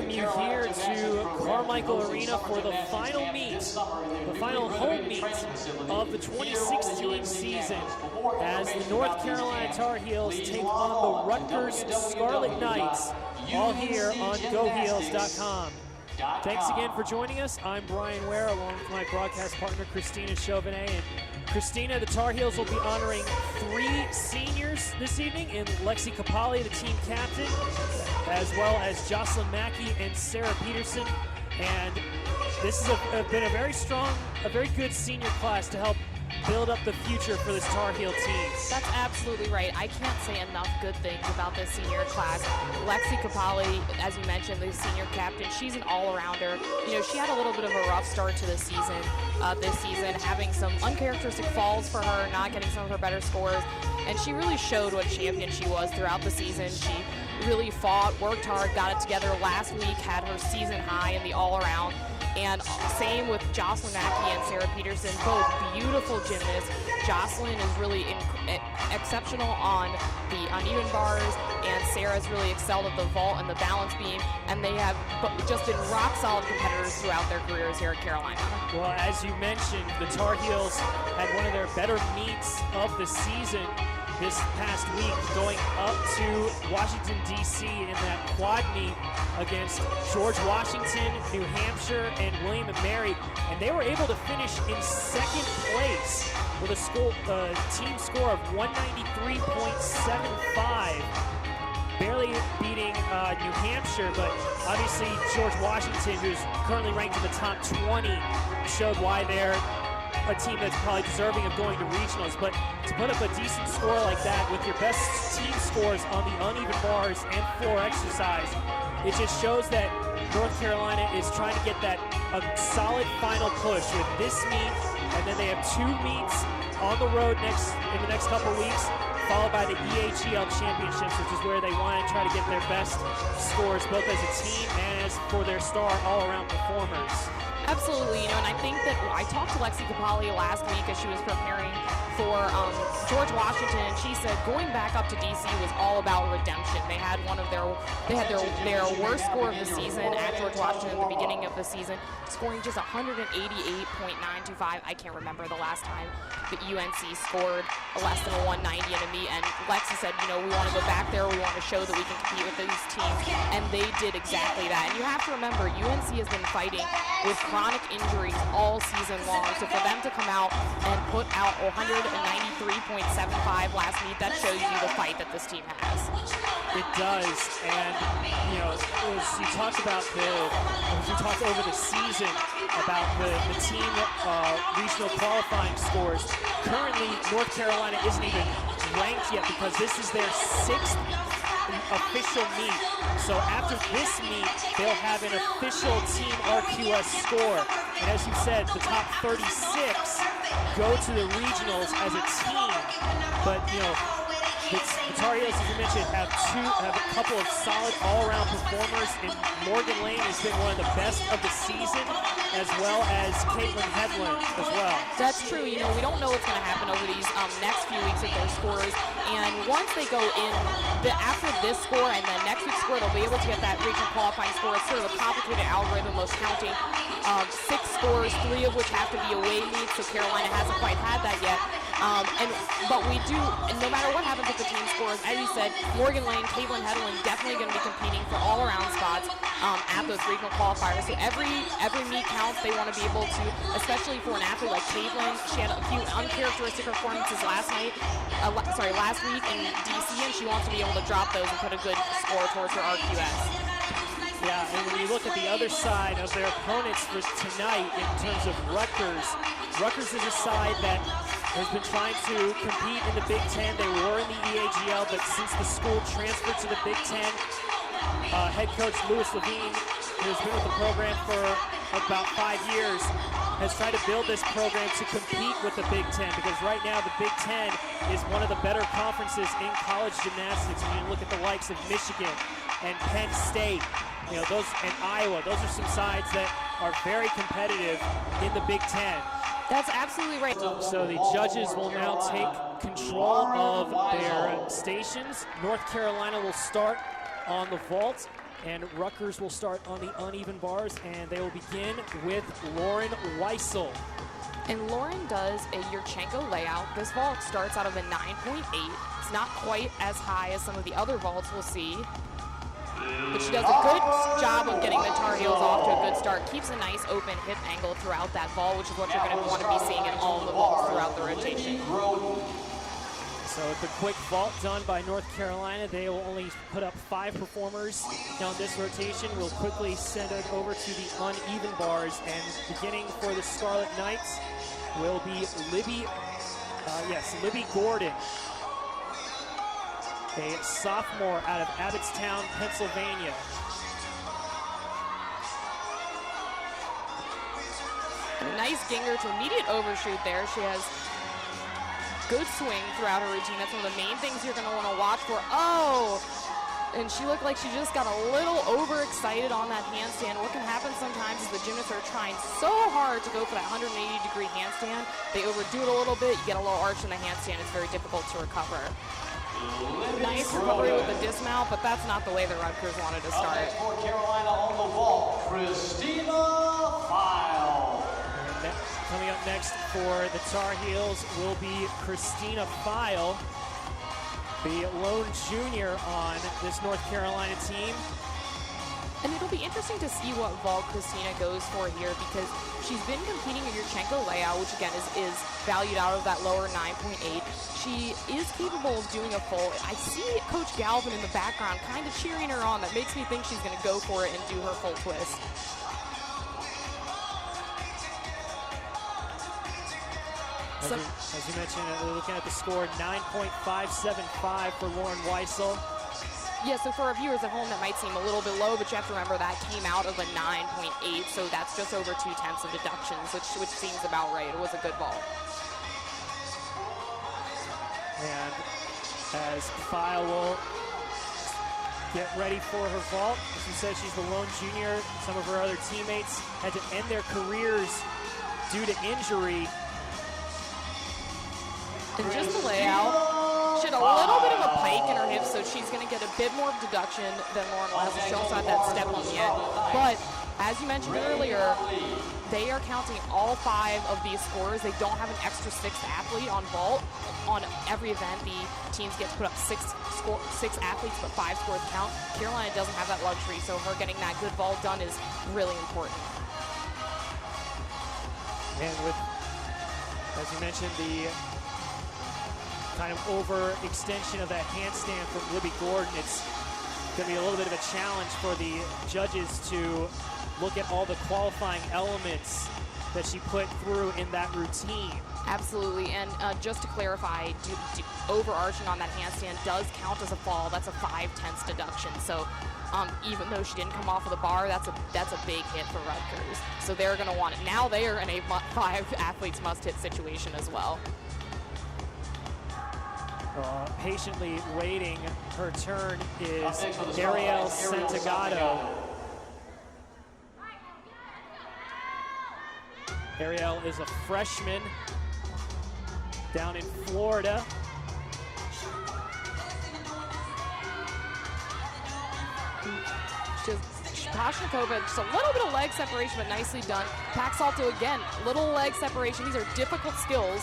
welcome you here to Carmichael Arena for the final meet, the final home meet of the 2016 season as the North Carolina Tar Heels take on the Rutgers Scarlet Knights, all here on GoHeels.com. Thanks again for joining us. I'm Brian Ware along with my broadcast partner Christina Chauvenet. And Christina, the Tar Heels will be honoring 3 seniors this evening in Lexi Capali, the team captain, as well as Jocelyn Mackey and Sarah Peterson. And this has been a very good senior class to help build up the future for this Tar Heel team. That's absolutely right. I can't say enough good things about this senior class. Lexi Capali, as you mentioned, the senior captain, she's an all-arounder. You know, she had a little bit of a rough start to the season, having some uncharacteristic falls for her, not getting some of her better scores, and she really showed what champion she was throughout the season. She really fought, worked hard, got it together last week, had her season high in the all-around. And same with Jocelyn Mackey and Sarah Peterson, both beautiful gymnasts. Jocelyn is really exceptional on the uneven bars, and Sarah's really excelled at the vault and the balance beam, and they have just been rock solid competitors throughout their careers here at Carolina. Well, as you mentioned, the Tar Heels had one of their better meets of the season this past week, going up to Washington, D.C. in that quad meet against George Washington, New Hampshire, and William & Mary, and they were able to finish in second place with a team score of 193.75, barely beating New Hampshire, but obviously George Washington, who's currently ranked in the top 20, showed why they're a team that's probably deserving of going to regionals. But to put up a decent score like that with your best team scores on the uneven bars and floor exercise, it just shows that North Carolina is trying to get a solid final push with this meet, and then they have 2 meets on the road in the next couple weeks, followed by the EHEL Championships, which is where they want to try to get their best scores both as a team and as for their star all-around performers. Absolutely, and I think that I talked to Lexi Capali last week as she was preparing for George Washington, and she said going back up to DC was all about redemption. They had their worst score of the season at George Washington at the beginning of the season, scoring just 188.925. I can't remember the last time that UNC scored less than a 190 in a meet, and Lexi said, you know, we want to go back there, we want to show that we can compete with these teams, and they did exactly that. And you have to remember, UNC has been fighting with chronic injuries all season long, so for them to come out and put out 193.75 last meet, that shows you the fight that this team has. It does, and you know, as you talked about as we talked over the season about the team regional qualifying scores, currently North Carolina isn't even ranked yet because this is their 6th official meet. So after this meet, they'll have an official team RQS score. And as you said, the top 36 go to the regionals as a team. But you know, the Tar Heels, as you mentioned, have a couple of solid all-around performers. And Morgan Lane has been one of the best of the season, as well as Caitlin Hedlund as well. That's true. You know, we don't know what's going to happen over these next few weeks with their scores. And once they go in, after this score and the next week's score, they'll be able to get that regional qualifying score. It's sort of a complicated algorithm, most counting 6 scores, 3 of which have to be away meets, so Carolina hasn't quite had that yet. But we do, and no matter what happens with the team scores, as you said, Morgan Lane, Caitlin Hedlund definitely going to be competing for all-around spots at those regional qualifiers. So every meet counts. They want to be able to, especially for an athlete like Caitlin, she had a few uncharacteristic performances last week in DC, and she wants to be able to drop those and put a good score towards her RQS. Yeah, and when you look at the other side of their opponents for tonight in terms of Rutgers, Rutgers is a side that has been trying to compete in the Big Ten. They were in the EHEL, but since the school transferred to the Big Ten, head coach Louis Levine, who's been with the program for about 5 years, has tried to build this program to compete with the Big Ten, because right now the Big Ten is one of the better conferences in college gymnastics. When you look at the likes of Michigan and Penn State, you know, those, and Iowa, those are some sides that are very competitive in the Big Ten. That's absolutely right. So the judges will now take control of their stations. North Carolina will start on the vault And Rutgers will start on the uneven bars, and they will begin with Lauren Weissel. And Lauren does a Yurchenko layout. This vault starts out of a 9.8. It's not quite as high as some of the other vaults we'll see, but she does a good job of getting the Tar Heels off to a good start. Keeps a nice open hip angle throughout that vault, which is what you're going to want to be seeing in all of the vaults throughout the rotation. So with the quick vault done by North Carolina, they will only put up 5 performers down this rotation. We'll quickly send it over to the uneven bars, and beginning for the Scarlet Knights will be Libby Gordon, a sophomore out of Abbottstown, Pennsylvania. A nice ginger to immediate overshoot there. She has good swing throughout her routine. That's one of the main things you're going to want to watch for. Oh! And she looked like she just got a little overexcited on that handstand. What can happen sometimes is the gymnasts are trying so hard to go for that 180-degree handstand. They overdo it a little bit. You get a little arch in the handstand. It's very difficult to recover. Nice recovery with the dismount, but that's not the way the Rutgers wanted to start. North Carolina on the wall, Christina File. Coming up next for the Tar Heels will be Christina File, the lone junior on this North Carolina team. And it'll be interesting to see what vault Christina goes for here, because she's been competing in Yurchenko layout, which again is valued out of that lower 9.8. She is capable of doing a full. I see Coach Galvin in the background kind of cheering her on. That makes me think she's going to go for it and do her full twist. As you mentioned, looking at the score, 9.575 for Lauren Weissel. Yeah, so for our viewers at home, that might seem a little bit low, but you have to remember that came out of a 9.8, so that's just over 2/10 of deductions, which seems about right. It was a good ball. And as File will get ready for her vault, as you said, she's the lone junior. Some of her other teammates had to end their careers due to injury. And just the layout, she had a little bit of a pike in her hips, so she's going to get a bit more deduction than Lauren Weissel. She also had that step on yet. But as you mentioned earlier, they are counting all 5 of these scores. They don't have an extra 6th athlete on vault. On every event, the teams get to put up 6 athletes, but 5 scores count. Carolina doesn't have that luxury, so her getting that good vault done is really important. And with, as you mentioned, the kind of overextension of that handstand from Libby Gordon, it's going to be a little bit of a challenge for the judges to look at all the qualifying elements that she put through in that routine. Absolutely, and just to clarify, overarching on that handstand does count as a fall. That's a 5/10 deduction. So even though she didn't come off of the bar, that's a big hit for Rutgers. So they're going to want it. Now they are in a 5 athletes must hit situation as well. Patiently waiting her turn is Ariel Santagato. Ariel is a freshman down in Florida. Pashnikova, just a little bit of leg separation, but nicely done. Paxalto again, little leg separation. These are difficult skills,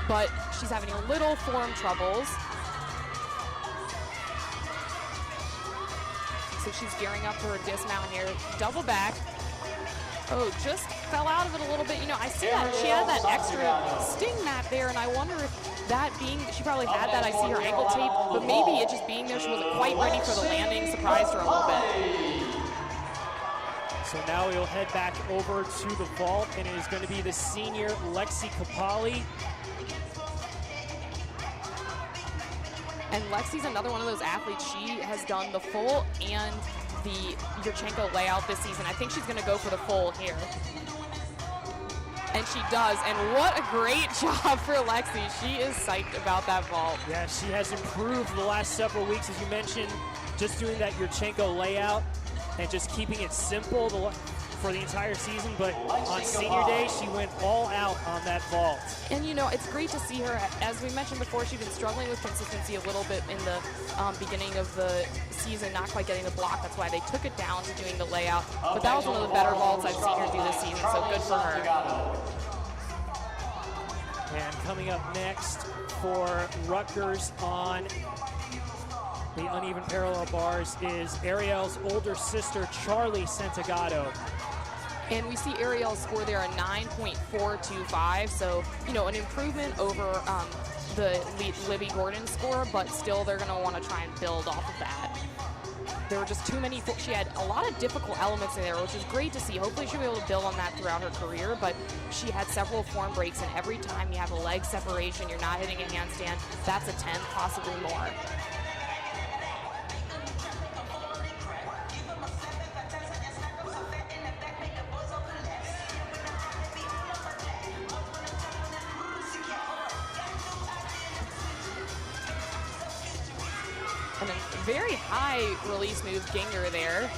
but she's having a little form troubles. So she's gearing up for her dismount here. Double back. Oh, just fell out of it a little bit. You know, I see that she had that extra sting mat there, and I wonder if that being, she probably had that. I see her ankle tape, but maybe it just being there, she wasn't quite ready for the landing, surprised her a little bit. So now we'll head back over to the vault, and it is going to be the senior Lexi Capali. And Lexi's another one of those athletes. She has done the full and the Yurchenko layout this season. I think she's going to go for the full here. And she does. And what a great job for Lexi. She is psyched about that vault. Yeah, she has improved the last several weeks, as you mentioned, just doing that Yurchenko layout and just keeping it simple. for the entire season, but on senior day, she went all out on that vault. And you know, it's great to see her. As we mentioned before, she's been struggling with consistency a little bit in the beginning of the season, not quite getting the block. That's why they took it down to doing the layout. But that was one of the better vaults I've seen her do this season, so good for her. And coming up next for Rutgers on the uneven parallel bars is Ariel's older sister, Charlie Santagato. And we see Ariel score there a 9.425, so, you know, an improvement over the Libby Gordon score, but still they're going to want to try and build off of that. There were just too many, she had a lot of difficult elements in there, which is great to see. Hopefully she'll be able to build on that throughout her career, but she had several form breaks, and every time you have a leg separation, you're not hitting a handstand, that's a 10, possibly more. And a very high release move, Ginger there.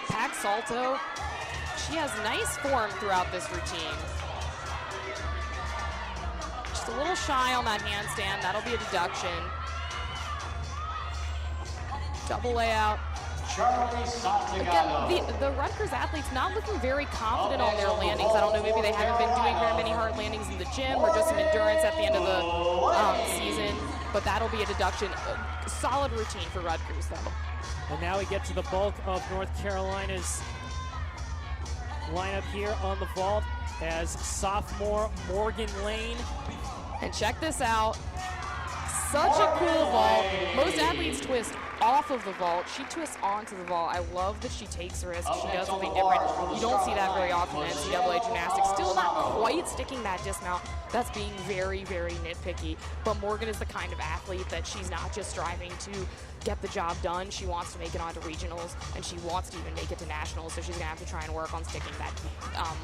Pack Salto, she has nice form throughout this routine. Just a little shy on that handstand, that'll be a deduction. Double layout. Again, the Rutgers athletes not looking very confident on their landings. I don't know, maybe they haven't been doing very many hard landings in the gym or just some endurance at the end of the season, but that'll be a deduction. Solid routine for Rutgers, though. And now we get to the bulk of North Carolina's lineup here on the vault as sophomore Morgan Lane. And check this out. Such a cool vault. Most athletes twist off of the vault. She twists onto the vault. I love that she takes risks. She does something different. You don't see that very often in NCAA gymnastics. Still not quite sticking that dismount. That's being very, very nitpicky. But Morgan is the kind of athlete that she's not just striving to get the job done. She wants to make it onto regionals, and she wants to even make it to nationals, so she's going to have to try and work on sticking that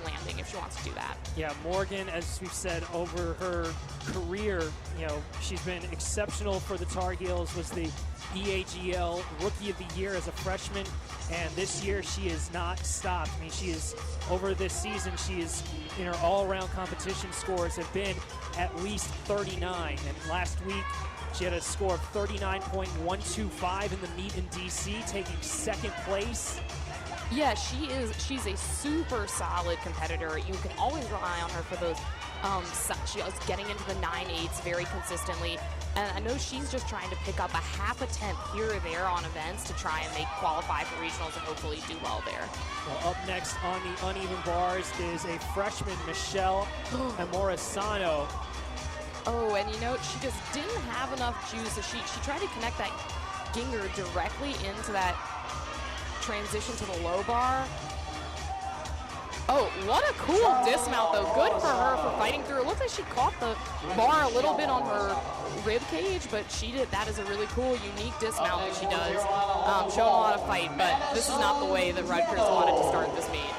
landing if she wants to do that. Yeah, Morgan, as we've said, over her career, you know, she's been exceptional for the Tar Heels, was the EAGL Rookie of the Year as a freshman, and this year she has not stopped. I mean, she is, over this season, she is, in her all-around competition scores have been at least 39, and last week she had a score of 39.125 in the meet in DC, taking second place. Yeah, she's a super solid competitor. You can always rely on her for those, she was getting into the 9.8s very consistently. And I know she's just trying to pick up a half a tenth here or there on events to try and qualify for regionals and hopefully do well there. Well, up next on the uneven bars is a freshman, Michelle Amorisano. Oh, and you know, she just didn't have enough juice. So she tried to connect that Ginger directly into that transition to the low bar. Oh, what a cool dismount, though. Good for her for fighting through. It looks like she caught the bar a little bit on her rib cage, but she did. That is a really cool, unique dismount that she does. Showing a lot of fight, but this is not the way that Rutgers wanted to start this meet.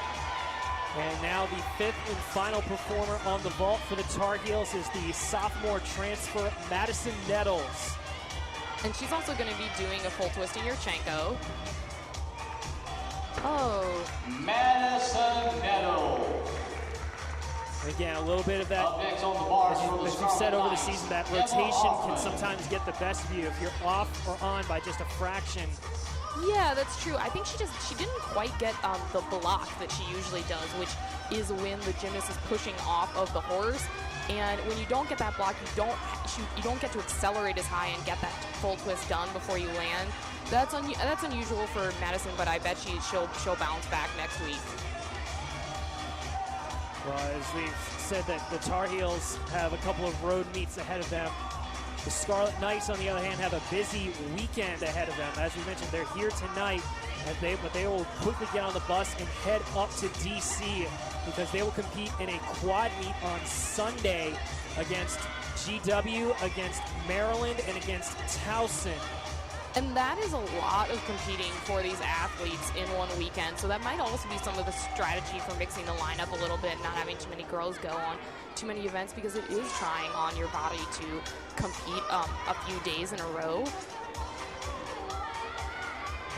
And now the fifth and final performer on the vault for the Tar Heels is the sophomore transfer, Madison Nettles. And she's also going to be doing a full twist in Yurchenko. Oh. Madison Nettles. Again, a little bit of that, as you've said over the season, that rotation can sometimes get the best of you if you're off or on by just a fraction. Yeah, that's true. I think she didn't quite get the block that she usually does, which is when the gymnast is pushing off of the horse. And when you don't get that block, you don't get to accelerate as high and get that full twist done before you land. That's unusual for Madison, but I bet she'll bounce back next week. Well, as we've said, that the Tar Heels have a couple of road meets ahead of them. The Scarlet Knights, on the other hand, have a busy weekend ahead of them. As we mentioned, they're here tonight, but they will quickly get on the bus and head up to DC because they will compete in a quad meet on Sunday against GW, against Maryland, and against Towson. And that is a lot of competing for these athletes in one weekend. So that might also be some of the strategy for mixing the lineup a little bit, not having too many girls go on too many events, because it is trying on your body to compete a few days in a row.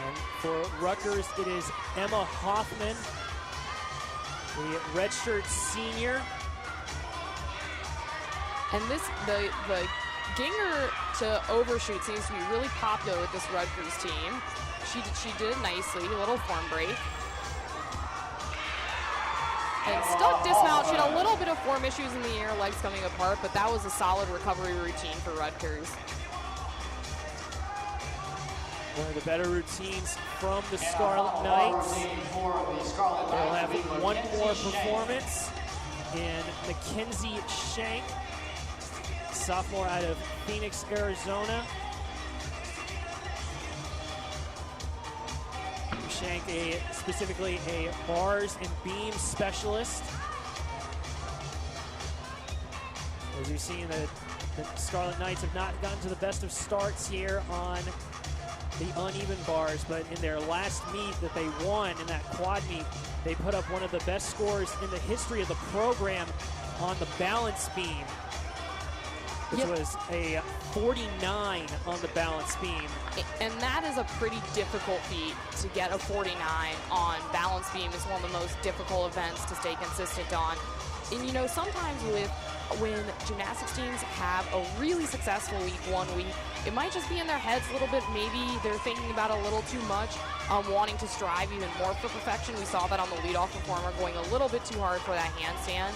And for Rutgers, it is Emma Hoffman, the redshirt senior. And the Ginger to overshoot seems to be really popular with this Rutgers team. She did it nicely, a little form break. And stuck dismount. She had a little bit of form issues in the air, legs coming apart, but that was a solid recovery routine for Rutgers. One of the better routines from the Scarlet Knights. They'll have one more performance in Mackenzie Shank, sophomore out of Phoenix, Arizona. Shank, specifically a bars and beam specialist. As you've seen, the Scarlet Knights have not gotten to the best of starts here on the uneven bars, but in their last meet that they won, in that quad meet, they put up one of the best scores in the history of the program on the balance beam, which was a 49 on the balance beam. And that is a pretty difficult feat to get a 49 on balance beam. Is one of the most difficult events to stay consistent on. And you know, sometimes when gymnastics teams have a really successful week, one week, it might just be in their heads a little bit. Maybe they're thinking about a little too much, wanting to strive even more for perfection. We saw that on the leadoff performer, going a little bit too hard for that handstand.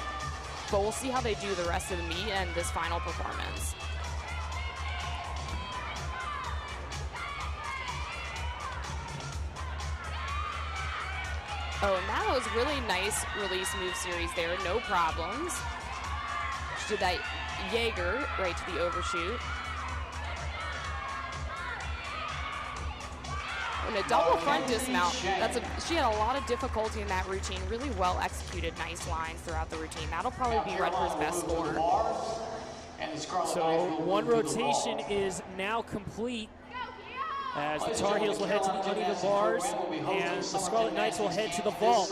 But we'll see how they do the rest of the meet and this final performance. Oh, and that was really nice release move series there, no problems. She did that Jaeger right to the overshoot. And a double front dismount. She had a lot of difficulty in that routine. Really well executed, nice lines throughout the routine. That'll probably be Rutgers' best score. So one rotation is now complete, as the Tar Heels will head to the uneven bars and the Scarlet Knights will head to the vault.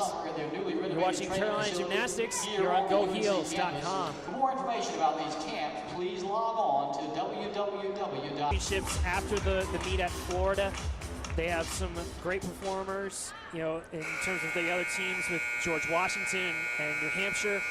You're watching Carolina Gymnastics. You're on GoHeels.com. For more information about these camps, please log on to www. Championships after the meet at Florida. They have some great performers, you know, in terms of the other teams with George Washington and New Hampshire.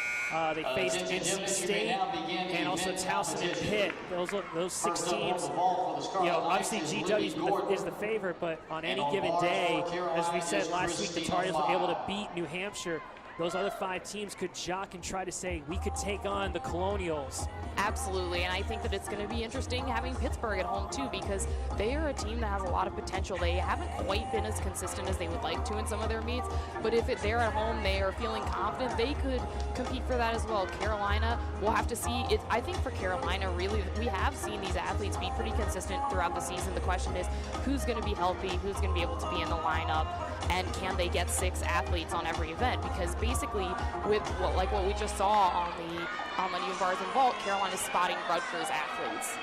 They faced NC State and also Towson and Pitt. Those 6 teams, you know, obviously GW is the favorite, but on any given day, as we said last week, the Tar Heels were able to beat New Hampshire. Those other 5 teams could jock and try to say, we could take on the Colonials. Absolutely, and I think that it's going to be interesting having Pittsburgh at home too, because they are a team that has a lot of potential. They haven't quite been as consistent as they would like to in some of their meets, but if they're at home, they are feeling confident, they could compete for that as well. Carolina, we'll have to see. I think for Carolina, really, we have seen these athletes be pretty consistent throughout the season. The question is, who's going to be healthy, who's going to be able to be in the lineup, and can they get 6 athletes on every event? Because basically, with what we just saw on the new bars and vault, Carolina's spotting Rutgers athletes.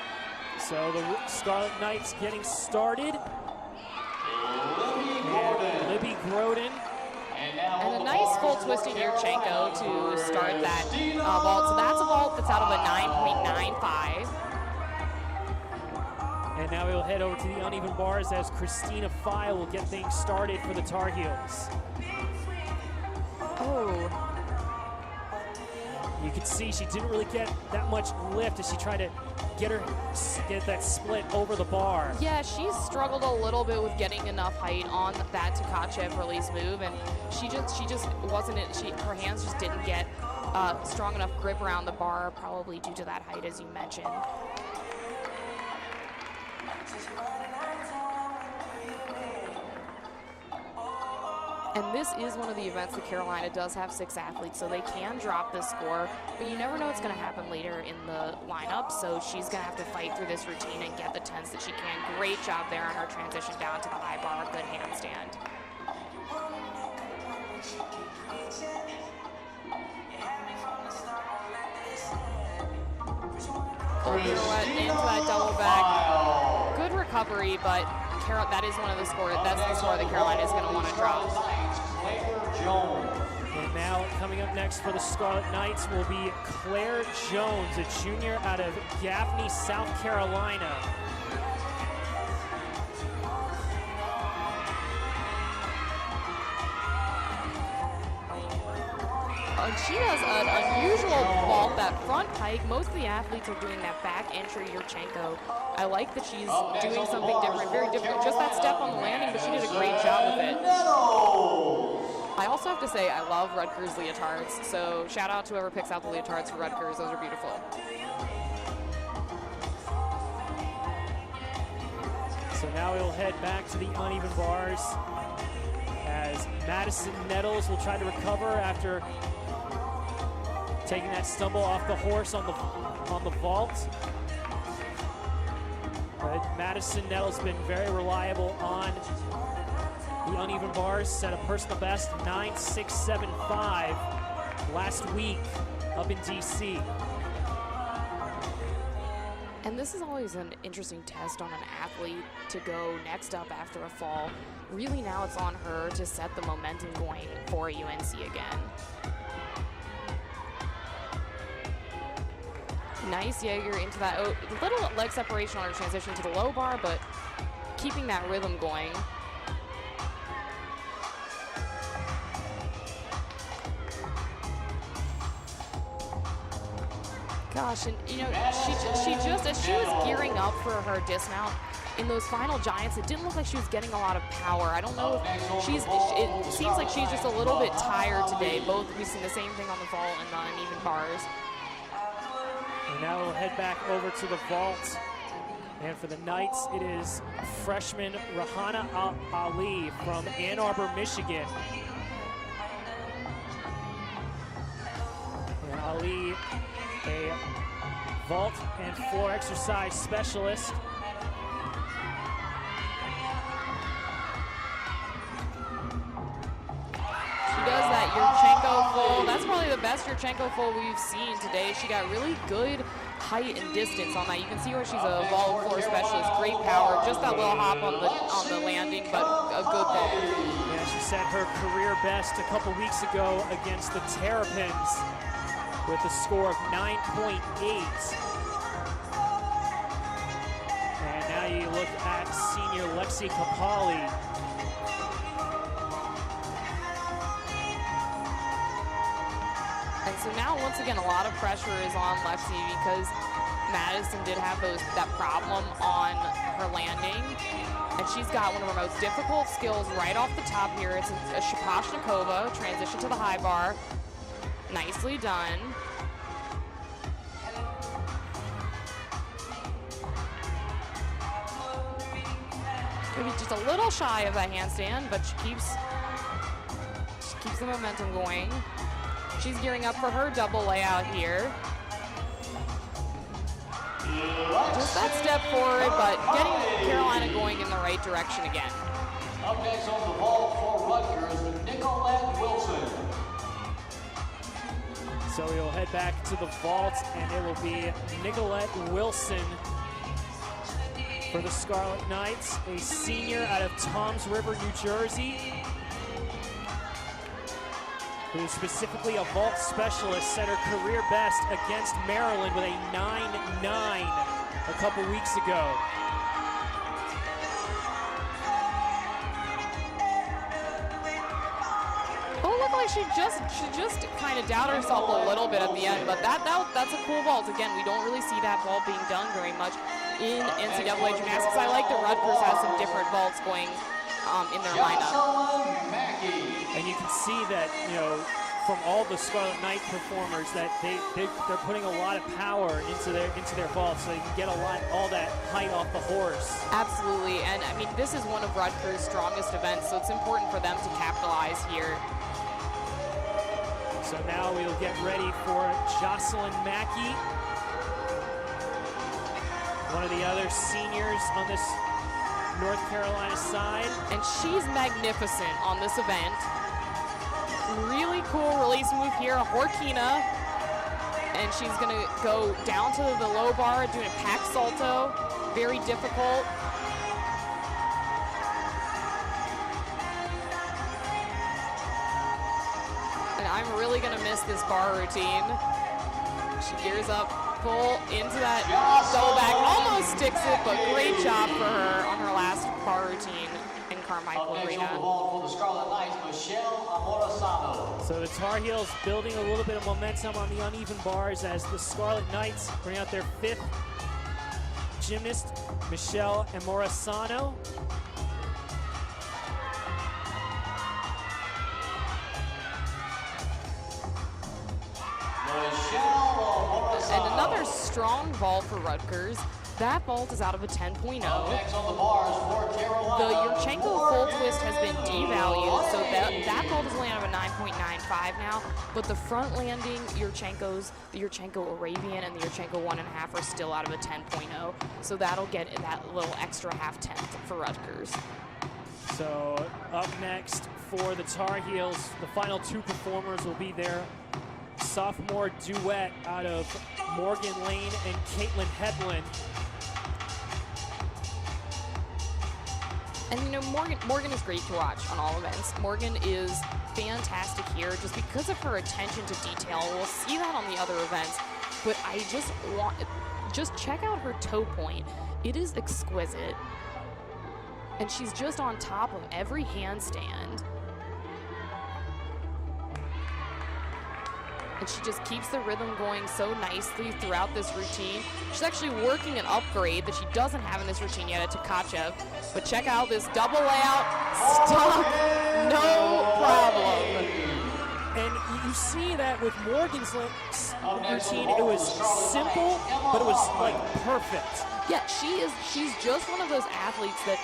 So the Scarlet Knights getting started. Libby Groden. And a nice full twisting Yurchenko to start that vault. So that's a vault that's out of a 9.95. And now we'll head over to the uneven bars as Christina File will get things started for the Tar Heels. Oh. You can see she didn't really get that much lift as she tried to get that split over the bar. Yeah, she's struggled a little bit with getting enough height on that Tkachev release move, and she just wasn't her hands just didn't get strong enough grip around the bar, probably due to that height, as you mentioned. And this is one of the events that Carolina does have 6 athletes, so they can drop this score, but you never know what's going to happen later in the lineup, so she's going to have to fight through this routine and get the 10s that she can. Great job there on her transition down to the high bar, good handstand. Into that double back. Good recovery, but that is one of the scores. That's the score that Carolina is going to want to drop. And now coming up next for the Scarlet Knights will be Claire Jones, a junior out of Gaffney, South Carolina. and she does an unusual vault, that front pike. Most of the athletes are doing that back entry Yurchenko. I like that she's doing something different, very different. Just that step on the landing, but she did a great job with it. I also have to say, I love Rutgers leotards, so shout out to whoever picks out the leotards for Rutgers. Those are beautiful. So now we'll head back to the uneven bars as Madison Nettles will try to recover after taking that stumble off the horse on the vault. But Madison Nettles been very reliable on the uneven bars, set a personal best 9.675 last week up in DC. And this is always an interesting test on an athlete to go next up after a fall. Really now it's on her to set the momentum going for UNC again. Nice Jaeger into that little leg separation on her transition to the low bar, but keeping that rhythm going. Gosh, and you know, she just, as she was gearing up for her dismount in those final giants, it didn't look like she was getting a lot of power. I don't know if it seems like she's just a little bit tired today. We've seen the same thing on the vault and the uneven bars. And now we'll head back over to the vault. And for the Knights, it is freshman Rahana Ali from Ann Arbor, Michigan. And Ali, a vault and floor exercise specialist. She does that Yurchenko full. That's probably the best Yurchenko full we've seen today. She got really good height and distance on that. You can see where she's a vault floor specialist. Great power. Just that little hop on the landing, but a good vault. Yeah, she set her career best a couple weeks ago against the Terrapins with a score of 9.8. And now you look at senior Lexi Kapali. And so now, once again, a lot of pressure is on Lexi because Madison did have that problem on her landing. And she's got one of her most difficult skills right off the top here. It's a Shaposhnikova, transition to the high bar. Nicely done. Maybe just a little shy of that handstand, but she keeps the momentum going. She's gearing up for her double layout here. Just that step forward, but getting Carolina going in the right direction again. Up next on the ball for Rutgers, Nicolette Wilson. So we'll head back to the vault, and it will be Nicolette Wilson for the Scarlet Knights, a senior out of Toms River, New Jersey, who is specifically a vault specialist, set her career best against Maryland with a 9.9 a couple weeks ago. Oh, look like she just kind of doubted herself a little bit at the end, but that's a cool vault. Again, we don't really see that vault being done very much in NCAA gymnastics. I like that Rutgers has some different vaults going in their lineup. And you can see that, you know, from all the Scarlet Knight performers, that they're putting a lot of power into their vaults, so they can get all that height off the horse. Absolutely, and I mean, this is one of Rutgers' strongest events, so it's important for them to capitalize here. So now we'll get ready for Jocelyn Mackey, one of the other seniors on this North Carolina side. And she's magnificent on this event. Really cool release move here, a Horkina. And she's gonna go down to the low bar, doing a pack salto. Very difficult. And I'm really gonna miss this bar routine. She gears up, pull into that double back, almost sticks it, but great job for her on her last bar routine. And Carmichael Up next Arena. on the ball for the Scarlet Knights, Michelle Amorazano. So the Tar Heels building a little bit of momentum on the uneven bars as the Scarlet Knights bring out their 5th gymnast, Michelle Amorazano. And another strong vault for Rutgers. That vault is out of a 10.0. Next on the bars for Carolina. The Yurchenko full twist has been devalued, so that vault is only out of a 9.95 now. But the front landing Yurchenkos, the Yurchenko Arabian and the Yurchenko 1.5 are still out of a 10.0. So that'll get that little extra half tenth for Rutgers. So up next for the Tar Heels, the final 2 performers will be their sophomore duet out of Morgan Lane and Caitlin Hedlund. And you know, Morgan is great to watch on all events. Morgan is fantastic here just because of her attention to detail. We'll see that on the other events, but I just check out her toe point. It is exquisite. And she's just on top of every handstand. And she just keeps the rhythm going so nicely throughout this routine. She's actually working an upgrade that she doesn't have in this routine yet at Tkachev. But check out this double layout, stop, no problem. And you see that with Morgan's routine, it was simple, but it was like perfect. Yeah, she's just one of those athletes that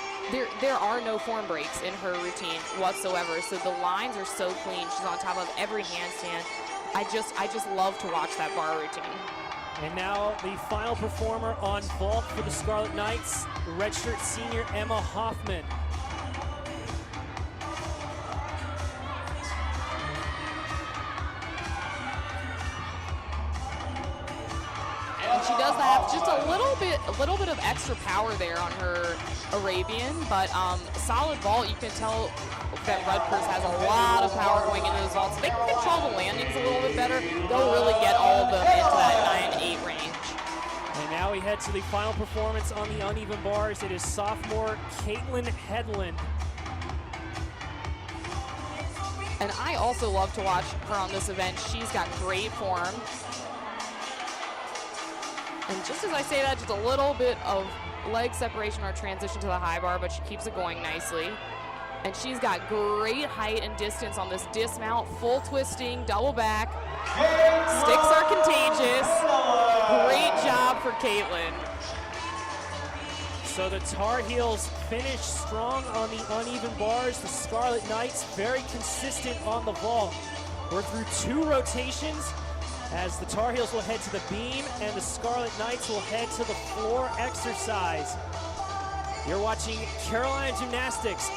there are no form breaks in her routine whatsoever. So the lines are so clean. She's on top of every handstand. I just love to watch that bar routine. And now the final performer on vault for the Scarlet Knights, the redshirt senior Emma Hoffman. And she does have just a little bit of extra power there on her Arabian, but solid vault. You can tell that Rutgers has a lot of power going into those vaults. If they can control the landings a little bit better, they'll really get all of them into that 9-8 range. And now we head to the final performance on the uneven bars. It is sophomore Caitlin Hedlund. And I also love to watch her on this event. She's got great form. And just as I say that, just a little bit of leg separation or transition to the high bar, but she keeps it going nicely. And she's got great height and distance on this dismount, full twisting, double back. Sticks are contagious. Great job for Caitlin. So the Tar Heels finish strong on the uneven bars. The Scarlet Knights very consistent on the vault. We're through 2 rotations as the Tar Heels will head to the beam and the Scarlet Knights will head to the floor exercise. You're watching Carolina Gymnastics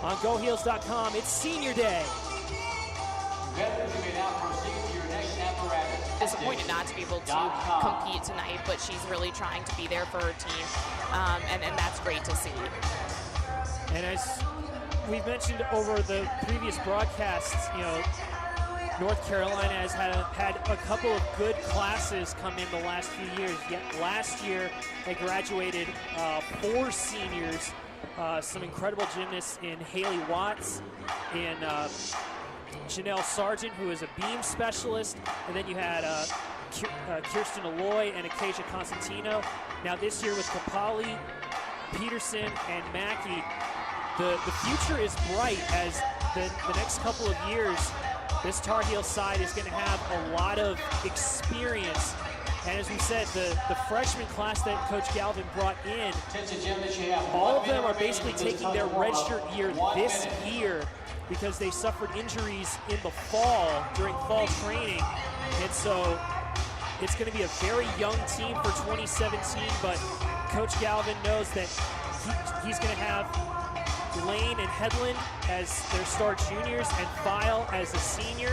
on GoHeels.com. It's senior day. Disappointed not to be able to compete tonight, but she's really trying to be there for her team, and that's great to see. And as we've mentioned over the previous broadcasts, you know, North Carolina has had a couple of good classes come in the last few years. Yet last year they graduated 4 seniors. Some incredible gymnasts in Haley Watts, in Janelle Sargent, who is a beam specialist, and then you had Kirsten Alloy and Acacia Constantino. Now this year with Kapali, Peterson, and Mackey, the future is bright as the next couple of years, this Tar Heel side is going to have a lot of experience. And as we said, the freshman class that Coach Galvin brought in, all of them are basically taking their redshirt year this year because they suffered injuries in the fall during fall training. And so it's going to be a very young team for 2017, but Coach Galvin knows that he's going to have Lane and Hedlund as their star juniors and File as a senior,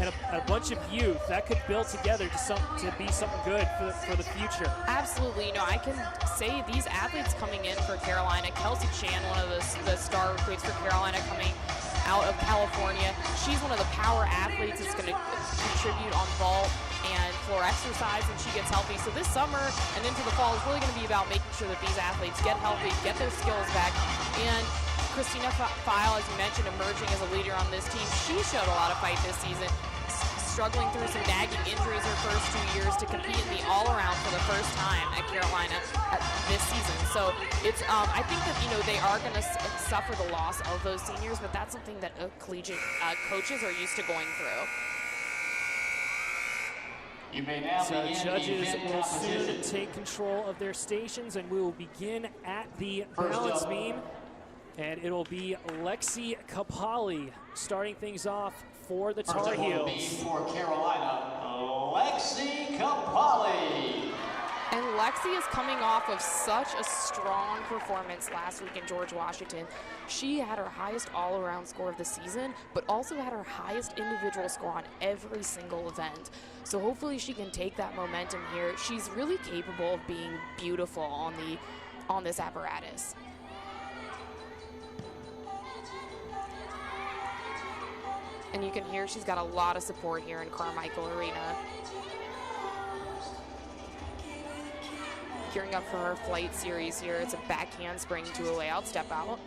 and a bunch of youth that could build together to be something good for the future. Absolutely. You know, I can say these athletes coming in for Carolina, Kelsey Chan, one of the star recruits for Carolina coming out of California. She's one of the power athletes that's going to contribute on vault and floor exercise when she gets healthy. So this summer and into the fall is really going to be about making sure that these athletes get healthy, get their skills back, and Christina File, as you mentioned, emerging as a leader on this team. She showed a lot of fight this season, struggling through some nagging injuries her first 2 years to compete in the all-around for the first time at Carolina this season. So it's, I think that, you know, they are going to suffer the loss of those seniors, but that's something that collegiate coaches are used to going through. You may now So begin judges the event will soon competition. take control of their stations, and we will begin at the First balance up. beam. And it will be Lexi Kapali starting things off for the First Tar up on the beam Heels. for Carolina, Lexi Kapali. And Lexi is coming off of such a strong performance last week in George Washington. She had her highest all-around score of the season, but also had her highest individual score on every single event. So hopefully she can take that momentum here. She's really capable of being beautiful on this apparatus. And you can hear she's got a lot of support here in Carmichael Arena. Gearing up for her flight series here. It's a back handspring to a layout step out.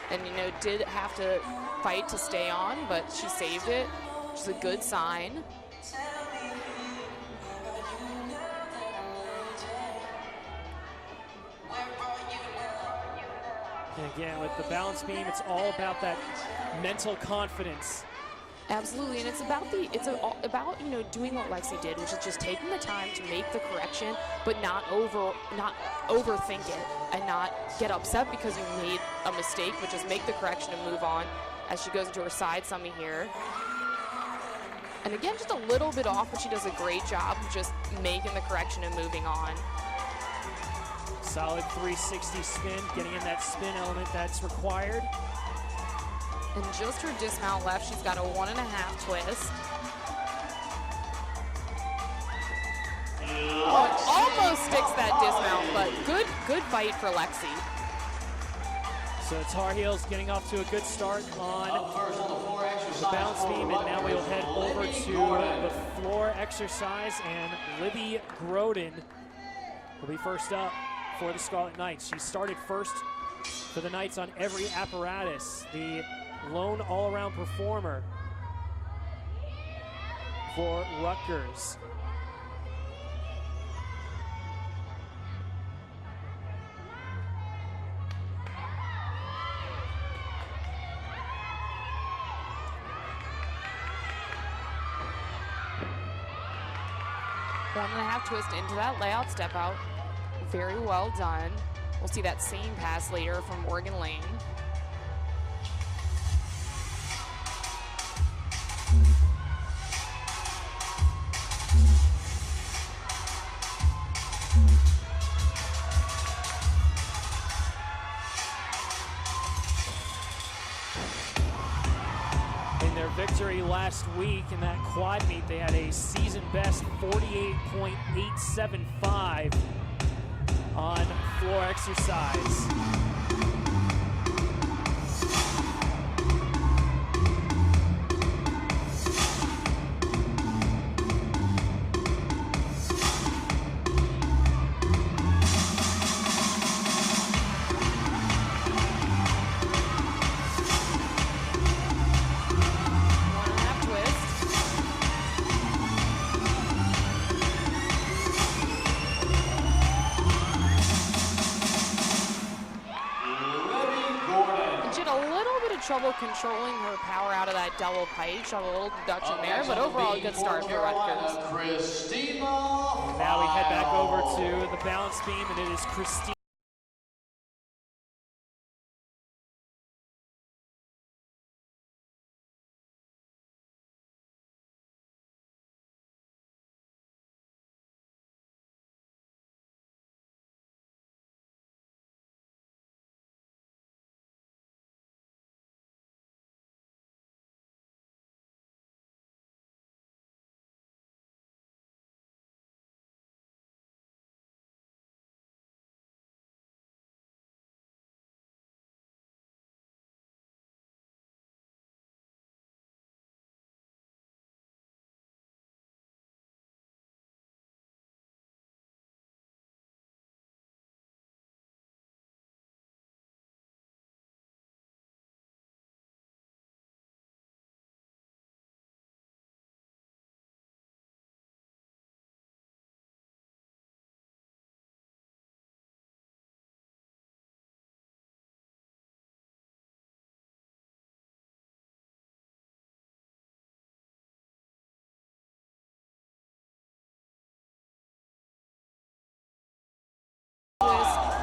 And, you know, did have to fight to stay on, but she saved it, which is a good sign. And again, with the balance beam, it's all about that mental confidence. Absolutely, and it's about you know, doing what Lexi did, which is just taking the time to make the correction, but not overthink it and not get upset because you made a mistake, but just make the correction and move on as she goes into her side summy here. And again, just a little bit off, but she does a great job of just making the correction and moving on. Solid 360 spin, getting in that spin element that's required. And just her dismount left, she's got a 1.5 twist. Oh, it almost sticks that dismount, but good fight for Lexi. So the Tar Heels getting off to a good start on Up first on the floor exercise the balance for beam, and now we'll Rutgers, head over Libby to Gordon. the floor exercise, and Libby Groden will be first up for the Scarlet Knights. She started first for the Knights on every apparatus, the lone all-around performer for Rutgers. One and a half twist into that layout step out. Very well done. We'll see that same pass later from Morgan Lane. In their victory last week in that quad meet, they had a season best 48.875 on floor exercise. Trouble controlling her power out of that double pike. She had a little deduction there, but overall a good start for Rutgers. Now we head back over to the balance beam, and it is Christina.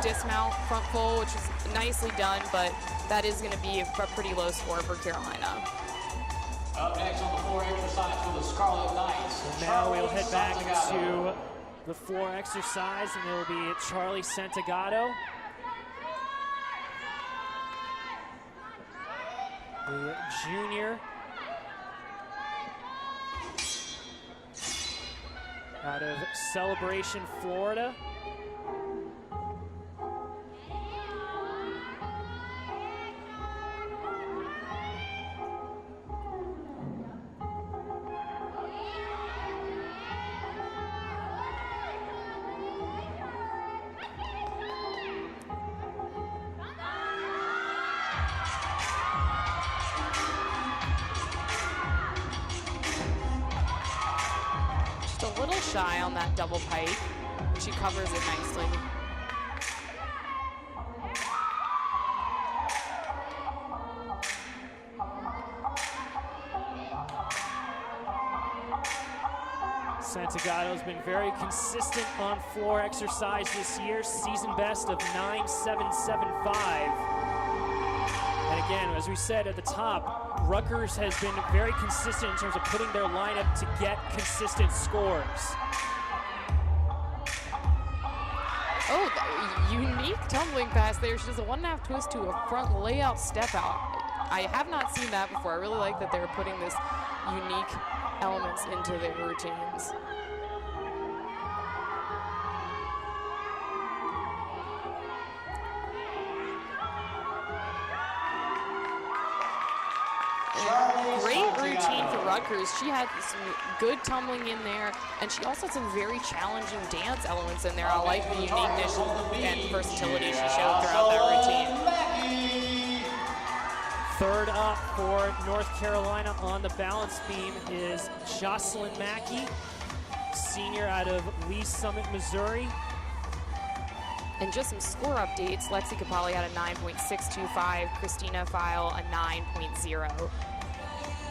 dismount front full, which is nicely done, but that is going to be a pretty low score for Carolina. Up next on the floor exercise for the Scarlet Knights. And now we'll head back to the floor exercise, and it will be Charlie Santagato, the junior out of Celebration, Florida. A little shy on that double pipe. She covers it nicely. Santagato's been very consistent on floor exercise this year, season best of 9.775. And again, as we said at the top, Rutgers has been very consistent in terms of putting their lineup to get consistent scores. Oh, unique tumbling pass there. She does a 1.5 twist to a front layout step out. I have not seen that before. I really like that they're putting this unique elements into their routines. Great routine for Rutgers. She had some good tumbling in there, and she also had some very challenging dance elements in there. I like the uniqueness and versatility she showed throughout that routine. Third up for North Carolina on the balance beam is Jocelyn Mackey, senior out of Lee Summit, Missouri. And just some score updates. Lexi Capali had a 9.625, Christina File a 9.0.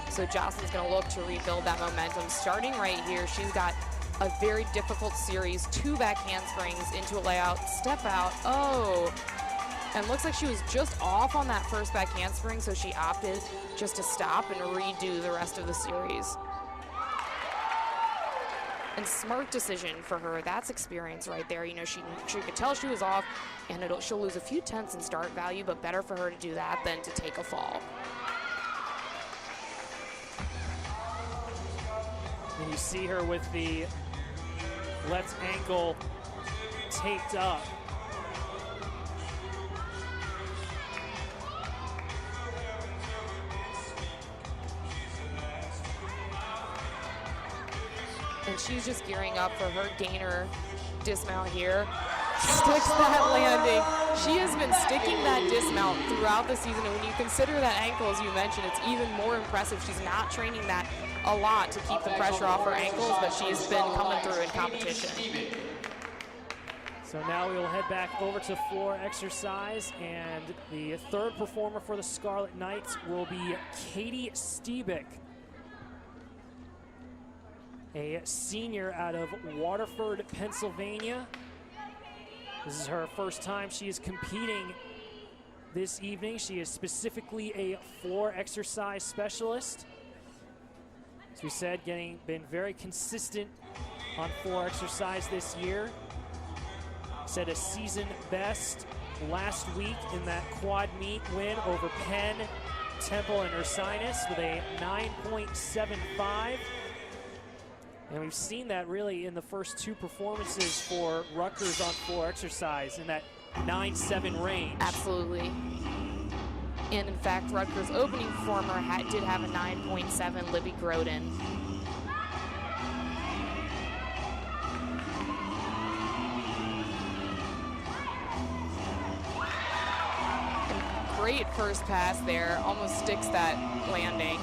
So Jocelyn's gonna look to rebuild that momentum. Starting right here, she's got a very difficult series, 2 back handsprings into a layout, step out, oh. And looks like she was just off on that first back handspring, so she opted just to stop and redo the rest of the series. And smart decision for her. That's experience right there. You know, she could tell she was off, and she'll lose a few tenths in start value, but better for her to do that than to take a fall. And you see her with the left ankle taped up. And she's just gearing up for her gainer dismount here. Sticks that landing. She has been sticking that dismount throughout the season, and when you consider that ankle, as you mentioned, it's even more impressive. She's not training that a lot to keep the pressure off her ankles, but she's been coming through in competition. So now we will head back over to floor exercise, and the third performer for the Scarlet Knights will be Katie Stiebick, a senior out of Waterford, Pennsylvania. This is her first time she is competing this evening. She is specifically a floor exercise specialist. As we said, been very consistent on floor exercise this year. Set a season best last week in that quad meet win over Penn, Temple, and Ursinus with a 9.75. And we've seen that really in the first 2 performances for Rutgers on floor exercise in that 9.7 range. Absolutely. And in fact, Rutgers' opening performer did have a 9.7, Libby Groden. And great first pass there, almost sticks that landing.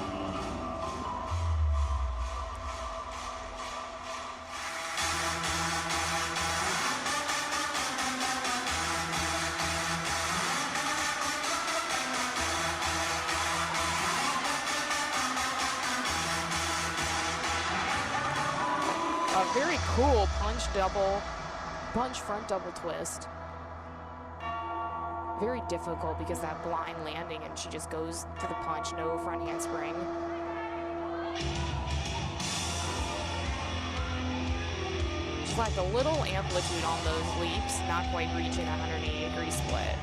A very cool punch front double twist. very difficult because that blind landing, and she just goes to the punch, no front handspring. Just like a little amplitude on those leaps, not quite reaching a 180-degree split.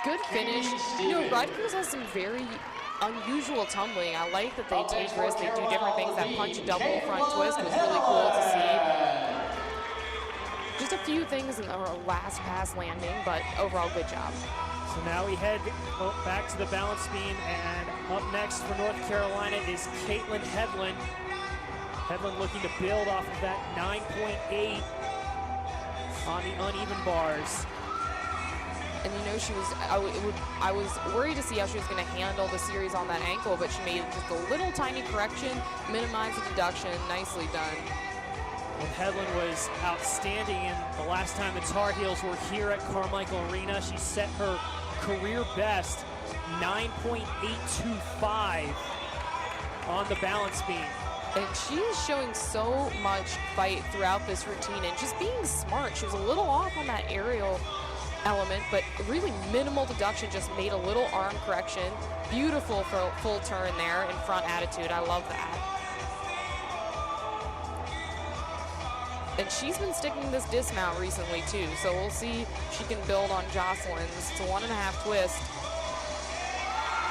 Good finish. You know, Rutgers has some very unusual tumbling. I like that they take risks, they do different things. That punch double front twist was really cool to see. Just a few things in the last pass landing, but overall good job. So now we head back to the balance beam, and up next for North Carolina is Caitlin Hedlund. Hedlund looking to build off of that 9.8 on the uneven bars. And you know, I was worried to see how she was going to handle the series on that ankle, but she made just a little tiny correction, minimized the deduction, nicely done. And Hedlund was outstanding, and the last time the Tar Heels were here at Carmichael Arena, she set her career best 9.825 on the balance beam. And she is showing so much fight throughout this routine and just being smart. She was a little off on that aerial element, but really minimal deduction, just made a little arm correction. Beautiful full turn there in front attitude. I love that. And she's been sticking this dismount recently too, so we'll see if she can build on Jocelyn's. It's a 1.5 twist.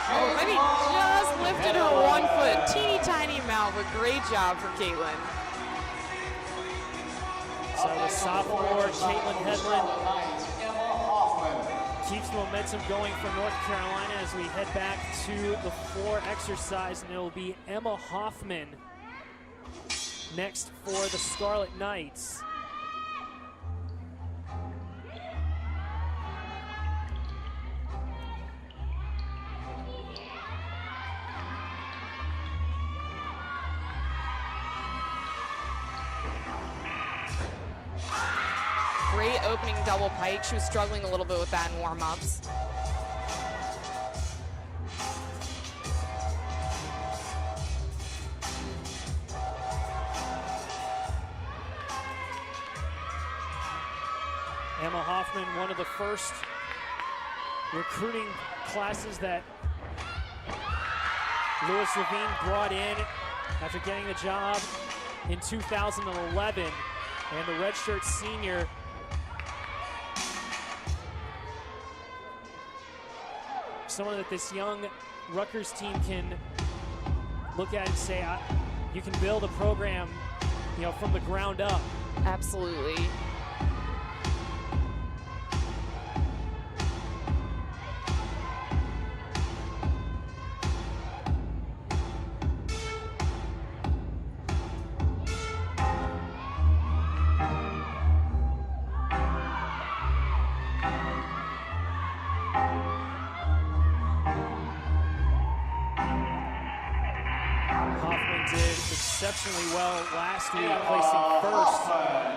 Oh, maybe just lifted her 1 foot, teeny tiny amount, but great job for Caitlin. So the sophomore Caitlin Hedlund keeps momentum going for North Carolina as we head back to the floor exercise, and it'll be Emma Hoffman next for the Scarlet Knights. Great opening double pike. She was struggling a little bit with that in warm-ups. Emma Hoffman, one of the first recruiting classes that Louis Levine brought in after getting the job in 2011, and the redshirt senior someone that this young Rutgers team can look at and say, you can build a program, you know, from the ground up. Absolutely. Exceptionally well last week, placing first.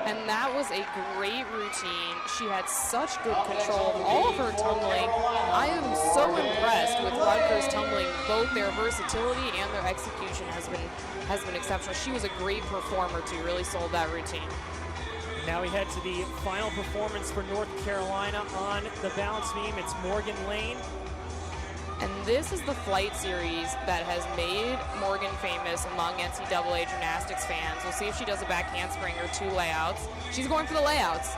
And that was a great routine. She had such good control of all of her tumbling. I am so impressed with Rutgers tumbling. Both their versatility and their execution has been exceptional. She was a great performer too, really sold that routine. Now we head to the final performance for North Carolina on the balance beam. It's Morgan Lane. And this is the flight series that has made Morgan famous among NCAA gymnastics fans. We'll see if she does a back handspring or 2 layouts. She's going for the layouts.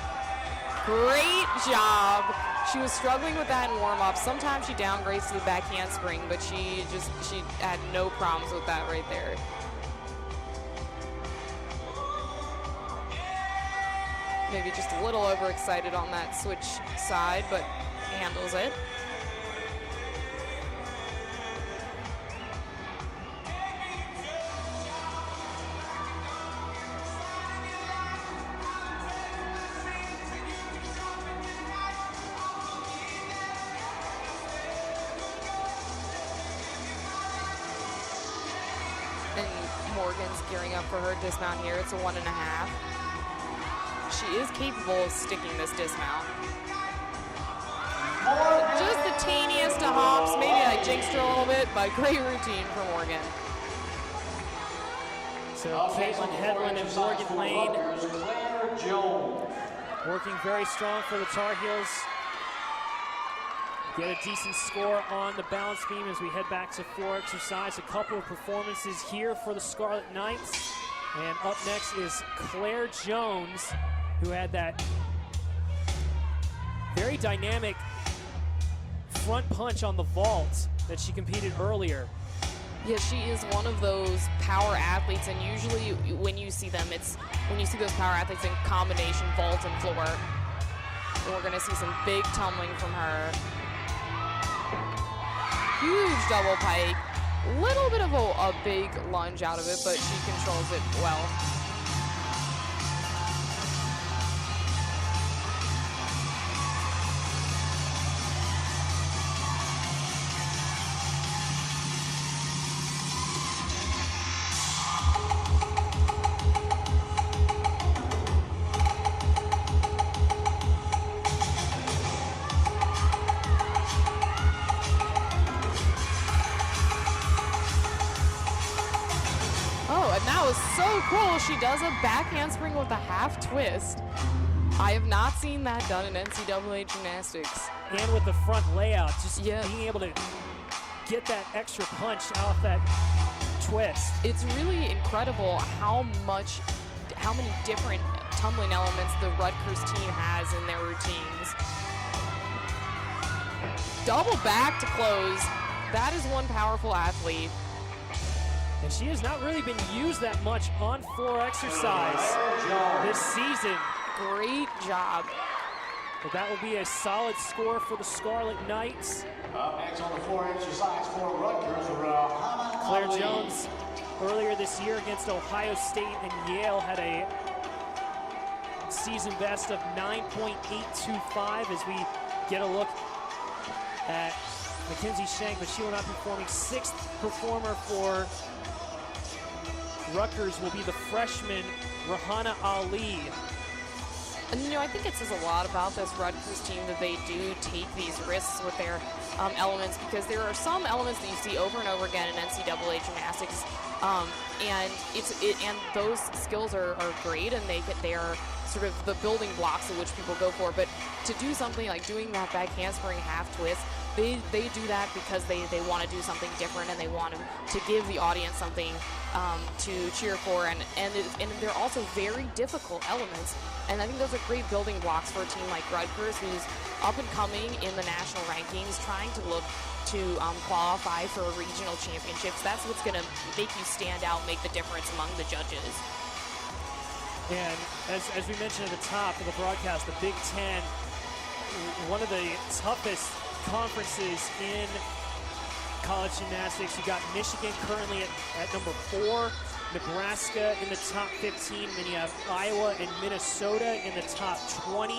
Great job. She was struggling with that in warm-up. Sometimes she downgrades to the back handspring, but she had no problems with that right there. Maybe just a little overexcited on that switch side, but handles it. Morgan's gearing up for her dismount here. It's a 1.5. She is capable of sticking this dismount. Just the teeniest of hops. Maybe I jinxed her a little bit, but great routine for Morgan. So Caitlin Hedlund and Morgan Lane working very strong for the Tar Heels. Get a decent score on the balance beam as we head back to floor exercise. A couple of performances here for the Scarlet Knights. And up next is Claire Jones, who had that very dynamic front punch on the vault that she competed earlier. Yeah, she is one of those power athletes, and usually when you see them, it's when you see those power athletes in combination vault and floor. And we're gonna see some big tumbling from her. Huge double pike. Little bit of a big lunge out of it, but she controls it well. Cool, she does a back handspring with a half twist. I have not seen that done in NCAA gymnastics. And with the front layout, just being able to get that extra punch off that twist. It's really incredible how many different tumbling elements the Rutgers team has in their routines. Double back to close. That is one powerful athlete. And she has not really been used that much on floor exercise this season. Great job. But that will be a solid score for the Scarlet Knights. Next on the floor exercise for Rutgers, Claire Jones, earlier this year against Ohio State and Yale, had a season best of 9.825 as we get a look at Mackenzie Shank, but she will not be performing. Sixth performer for Rutgers will be the freshman Rahana Ali. And you know, I think it says a lot about this Rutgers team that they do take these risks with their elements, because there are some elements that you see over and over again in NCAA gymnastics, and those skills are great, and they are sort of the building blocks of which people go for. But to do something like doing that back handspring half twist, they do that because they want to do something different, and they want to give the audience something to cheer for, and they're also very difficult elements, and I think those are great building blocks for a team like Rutgers, who's up and coming in the national rankings, trying to look to qualify for regional championships. That's what's going to make you stand out, make the difference among the judges. And as we mentioned at the top of the broadcast, the Big Ten, one of the toughest conferences in college gymnastics. You got Michigan currently at number 4, Nebraska in the top 15, then you have Iowa and Minnesota in the top 20.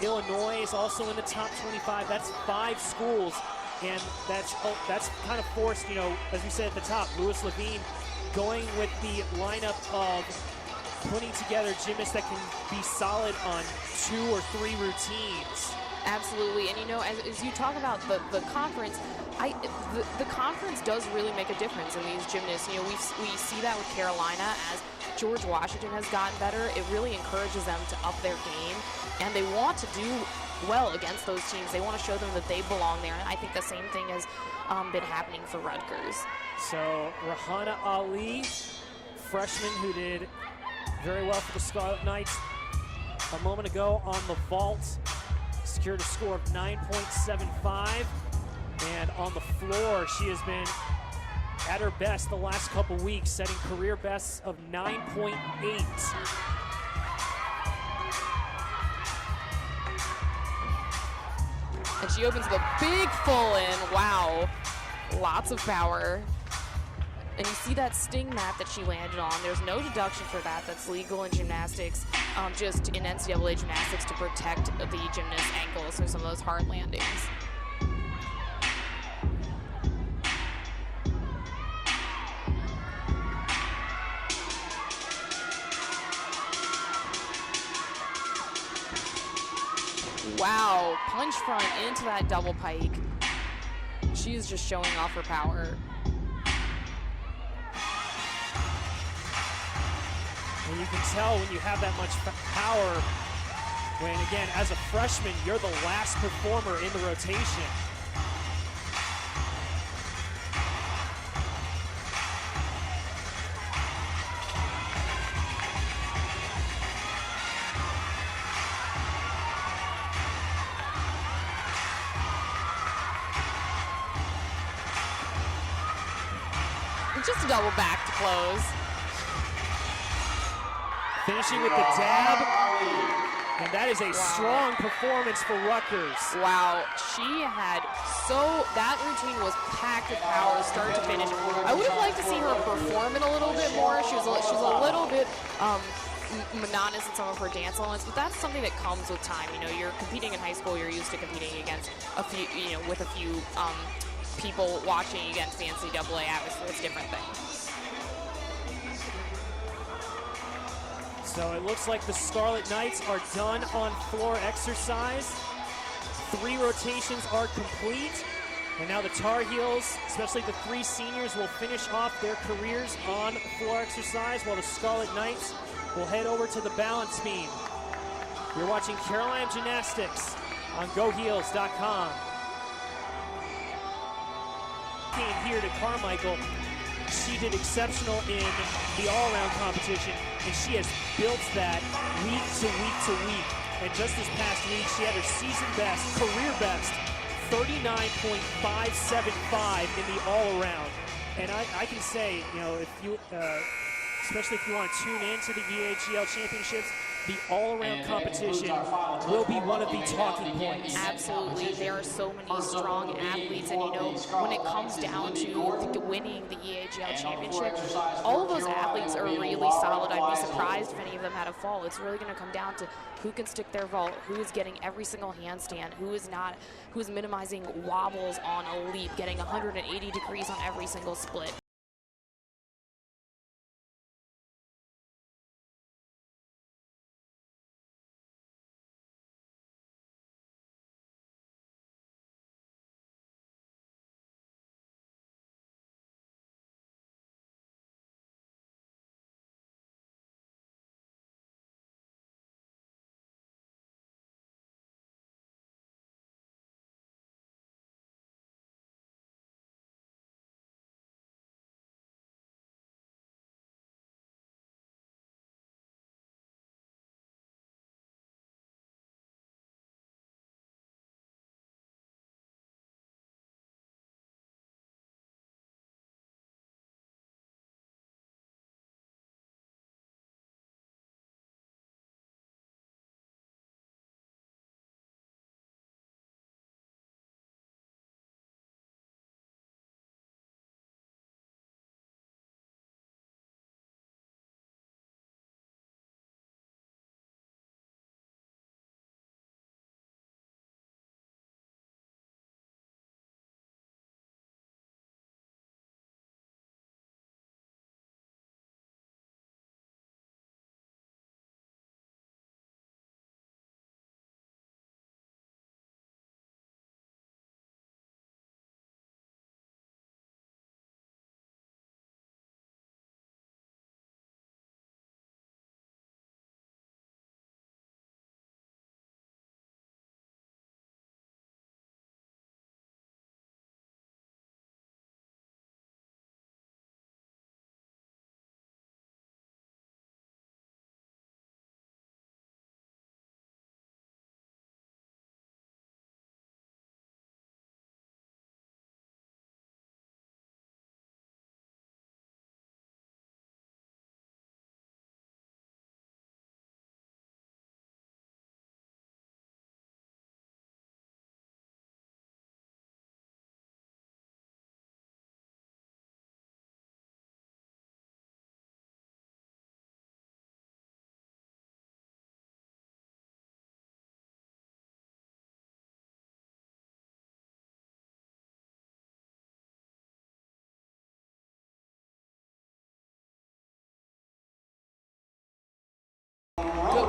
Illinois is also in the top 25. That's 5 schools, and that's kind of forced, you know, as we said at the top, Louis Levine going with the lineup of putting together gymnasts that can be solid on 2 or 3 routines. Absolutely, and you know, as you talk about the conference, the conference does really make a difference in these gymnasts. You know, we see that with Carolina as George Washington has gotten better. It really encourages them to up their game, and they want to do well against those teams. They want to show them that they belong there, and I think the same thing has been happening for Rutgers. So Rahana Ali, freshman who did very well for the Scarlet Knights a moment ago on the vault, secured a score of 9.75, and on the floor she has been at her best the last couple weeks, setting career bests of 9.8. And she opens the big full in. Wow, lots of power. And you see that sting mat that she landed on. There's no deduction for that. That's legal in gymnastics, just in NCAA gymnastics, to protect the gymnast's ankles from some of those hard landings. Wow, punch front into that double pike. She's just showing off her power. And you can tell when you have that much power, when again, as a freshman, you're the last performer in the rotation. Just a double back to close. Finishing with the dab, and that is a strong performance for Rutgers. Wow, she had that routine was packed with power start to finish. I would have liked to see her perform it a little bit more. She's a little bit monotonous in some of her dance elements, but that's something that comes with time. You know, you're competing in high school, you're used to competing against a few, with a few people watching against the NCAA atmosphere. It's a different thing. So it looks like the Scarlet Knights are done on floor exercise. 3 rotations are complete. And now the Tar Heels, especially the 3 seniors, will finish off their careers on floor exercise while the Scarlet Knights will head over to the balance beam. You're watching Caroline Gymnastics on GoHeels.com. Came here to Carmichael. She did exceptional in the all-around competition, and she has built that week to week to week. And just this past week, she had her season best, career best, 39.575 in the all-around. And I can say, if you, especially if you want to tune into the EAGL championships, the all-around competition will be one of the talking points. Absolutely. There are so many strong athletes, and when it comes down to winning the EAGL championship, all of those athletes are really solid. I'd be surprised if any of them had a fall. It's really going to come down to who can stick their vault, who is getting every single handstand, who is not, who is minimizing wobbles on a leap, getting 180 degrees on every single split.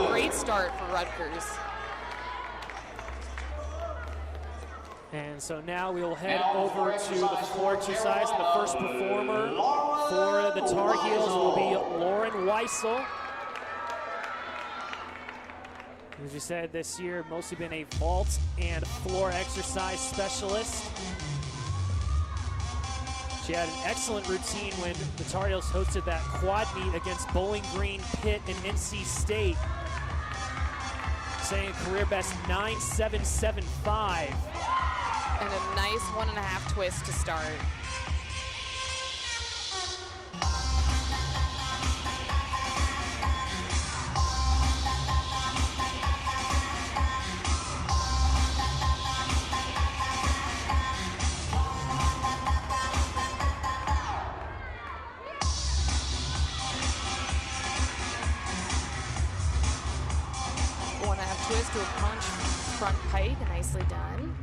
Great start for Rutgers. And so now we'll head over to the floor exercise. And the first performer for the Tar Heels will be Lauren Weissel. As you said, this year mostly been a vault and floor exercise specialist. She had an excellent routine when the Tar Heels hosted that quad meet against Bowling Green, Pitt, and NC State. Saying a career best 9.775. And a nice 1.5 twist to start. Twist to a punch front pike, nicely done.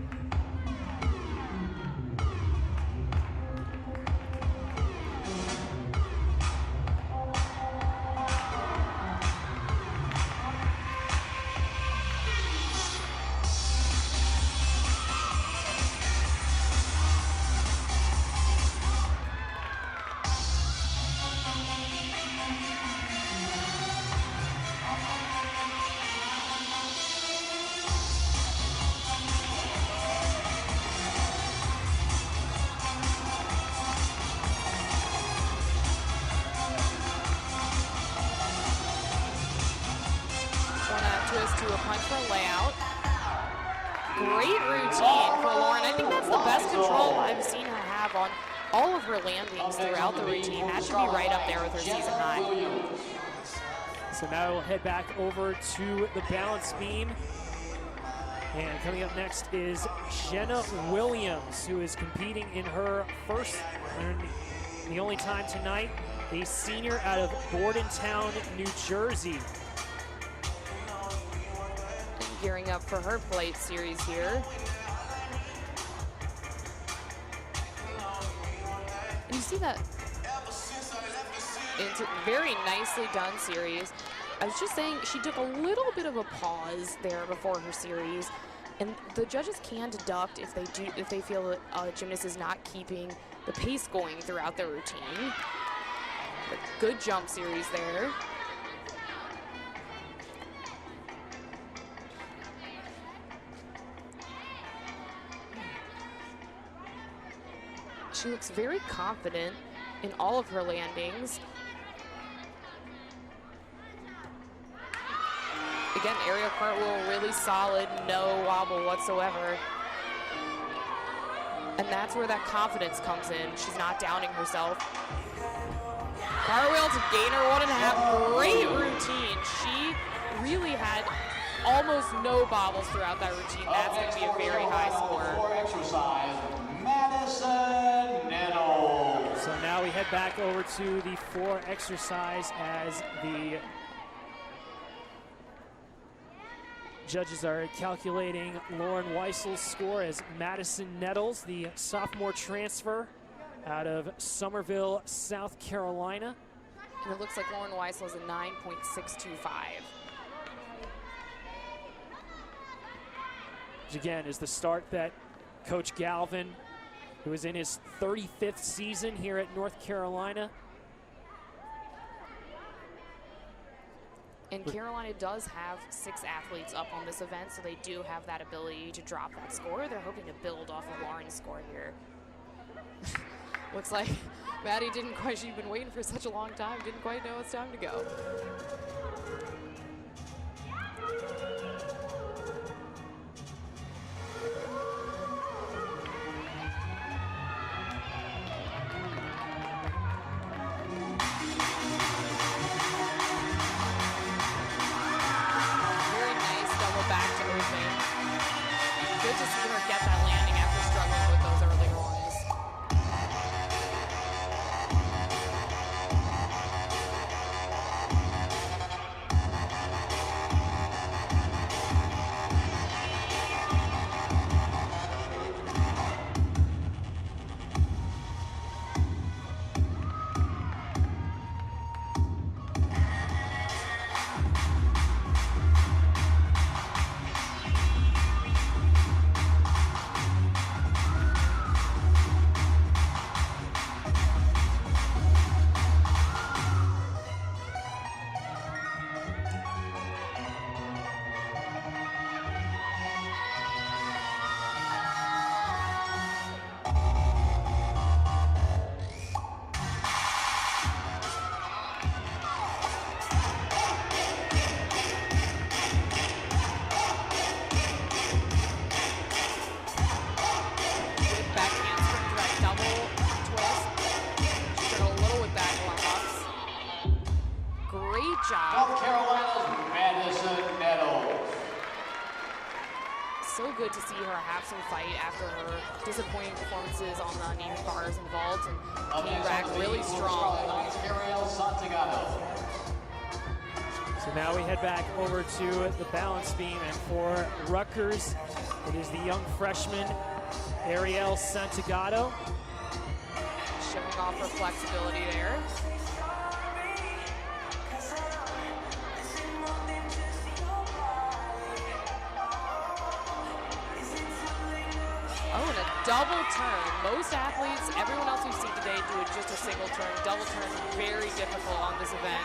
To a punch for a layout. Great routine for Lauren. I think that's the best control I've seen her have on all of her landings throughout the routine. That should be right up there with her season high. So now we'll head back over to the balance beam. And coming up next is Jenna Williams, who is competing in her first and the only time tonight, a senior out of Bordentown, New Jersey. Gearing up for her plate series here. And you see that it's a very nicely done series. I was just saying she took a little bit of a pause there before her series, and the judges can deduct if they feel that a gymnast is not keeping the pace going throughout the routine. A good jump series there. She looks very confident in all of her landings. Again, aerial cartwheel really solid, no wobble whatsoever. And that's where that confidence comes in. She's not downing herself. Cartwheel to gainer 1.5, great routine. She really had almost no bobbles throughout that routine. That's going to be a very high score. So now we head back over to the floor exercise as the judges are calculating Lauren Weissel's score as Madison Nettles, the sophomore transfer out of Somerville, South Carolina. And it looks like Lauren Weissel is a 9.625. Which again is the start that Coach Galvin, who is in his 35th season here at North Carolina. And Carolina does have 6 athletes up on this event, so they do have that ability to drop that score. They're hoping to build off of Lauren's score here. Looks like Maddie didn't quite, she'd been waiting for such a long time, didn't quite know it's time to go. Good to see her get that landing after struggling with those early ones. good to see her have some fight after her disappointing performances on the uneven bars and vault, and came back really strong. So now we head back over to the balance beam, and for Rutgers, it is the young freshman, Ariel Santagato. Showing off her flexibility there. Oh, and a double turn. Most athletes, everyone else we've seen today do it just a single turn. Double turn, very difficult on this event.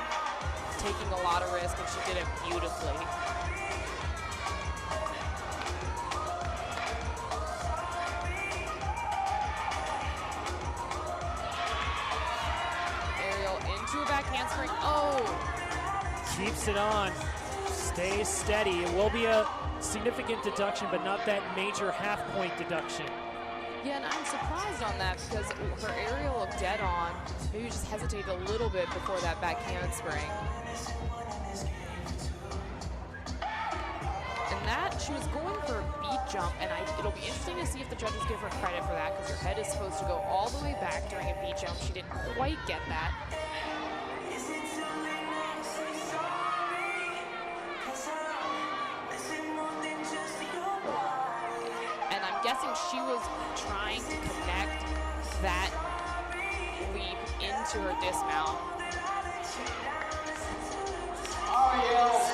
Taking a lot of risk, and she did it beautifully. Ariel into a back handspring. Oh! Keeps it on, stays steady. It will be a significant deduction, but not that major half-point deduction. Yeah, and I'm surprised on that because her aerial looked dead on. Maybe just hesitated a little bit before that back handspring. And that, she was going for a beat jump, and it'll be interesting to see if the judges give her credit for that, because her head is supposed to go all the way back during a beat jump. She didn't quite get that. Guessing she was trying to connect that leap into her dismount.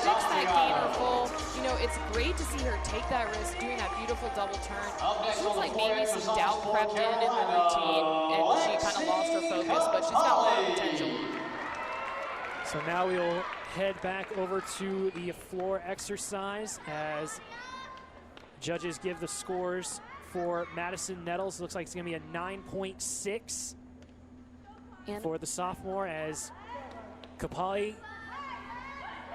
Sticks that gainer full. You know, it's great to see her take that risk, doing that beautiful double turn. It looks like maybe some doubt crept in the routine, and she kind of lost her focus, but she's got a lot of potential. So now we'll head back over to the floor exercise as judges give the scores for Madison Nettles. Looks like it's going to be a 9.6 for the sophomore, as Kapali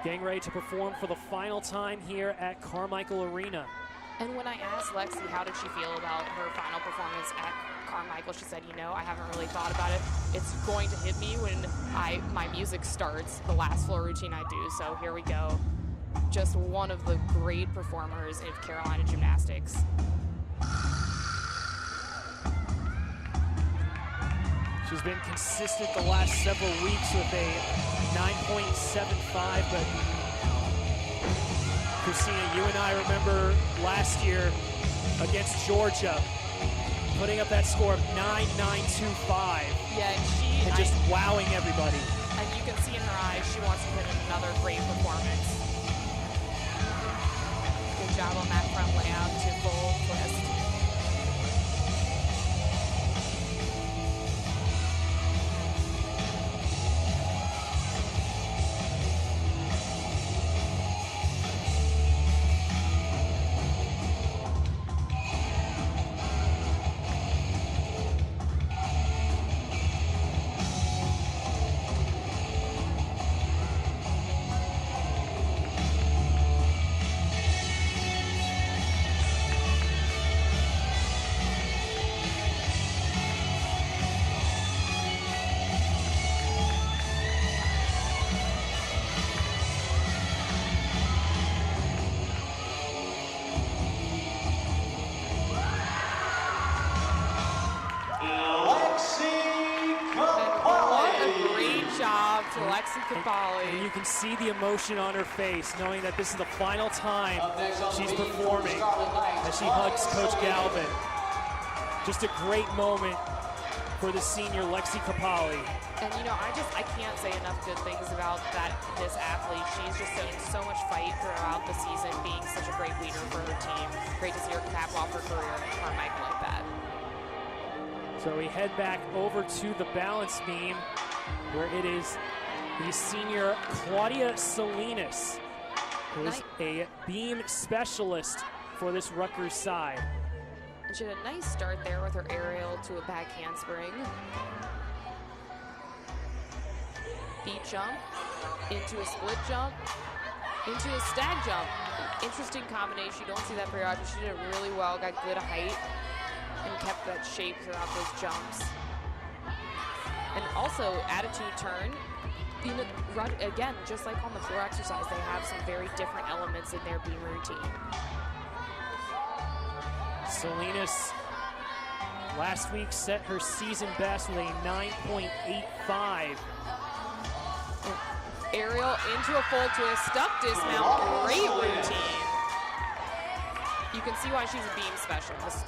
getting ready to perform for the final time here at Carmichael Arena. And when I asked Lexi how did she feel about her final performance at Carmichael, she said, you know, I haven't really thought about it. It's going to hit me when my music starts, the last floor routine I do. So here we go. Just one of the great performers in Carolina gymnastics. She's been consistent the last several weeks with a 9.75, but Christina, you and I remember last year against Georgia, putting up that score of 9.925. Yeah, and just wowing everybody. And you can see in her eyes she wants to put in another great performance. Good job on that front layout to full twist. And you can see the emotion on her face, knowing that this is the final time she's performing as she hugs Coach Galvin. Just a great moment for the senior Lexi Kapali. And you know, I can't say enough good things about this athlete. She's just shown so much fight throughout the season, being such a great leader for her team. Great to see her cap off her career at Carmichael like that. So we head back over to the balance beam, where it is the senior Claudia Salinas, who is a beam specialist for this Rutgers side. And she had a nice start there with her aerial to a back handspring. Beat jump, into a split jump, into a stag jump. Interesting combination. You don't see that very often. She did it really well, got good height, and kept that shape throughout those jumps. And also, attitude turn. Again, just like on the floor exercise, they have some very different elements in their beam routine. Salinas last week set her season best with a 9.85. Aerial into a full twist, stuck dismount, great routine. You can see why she's a beam specialist.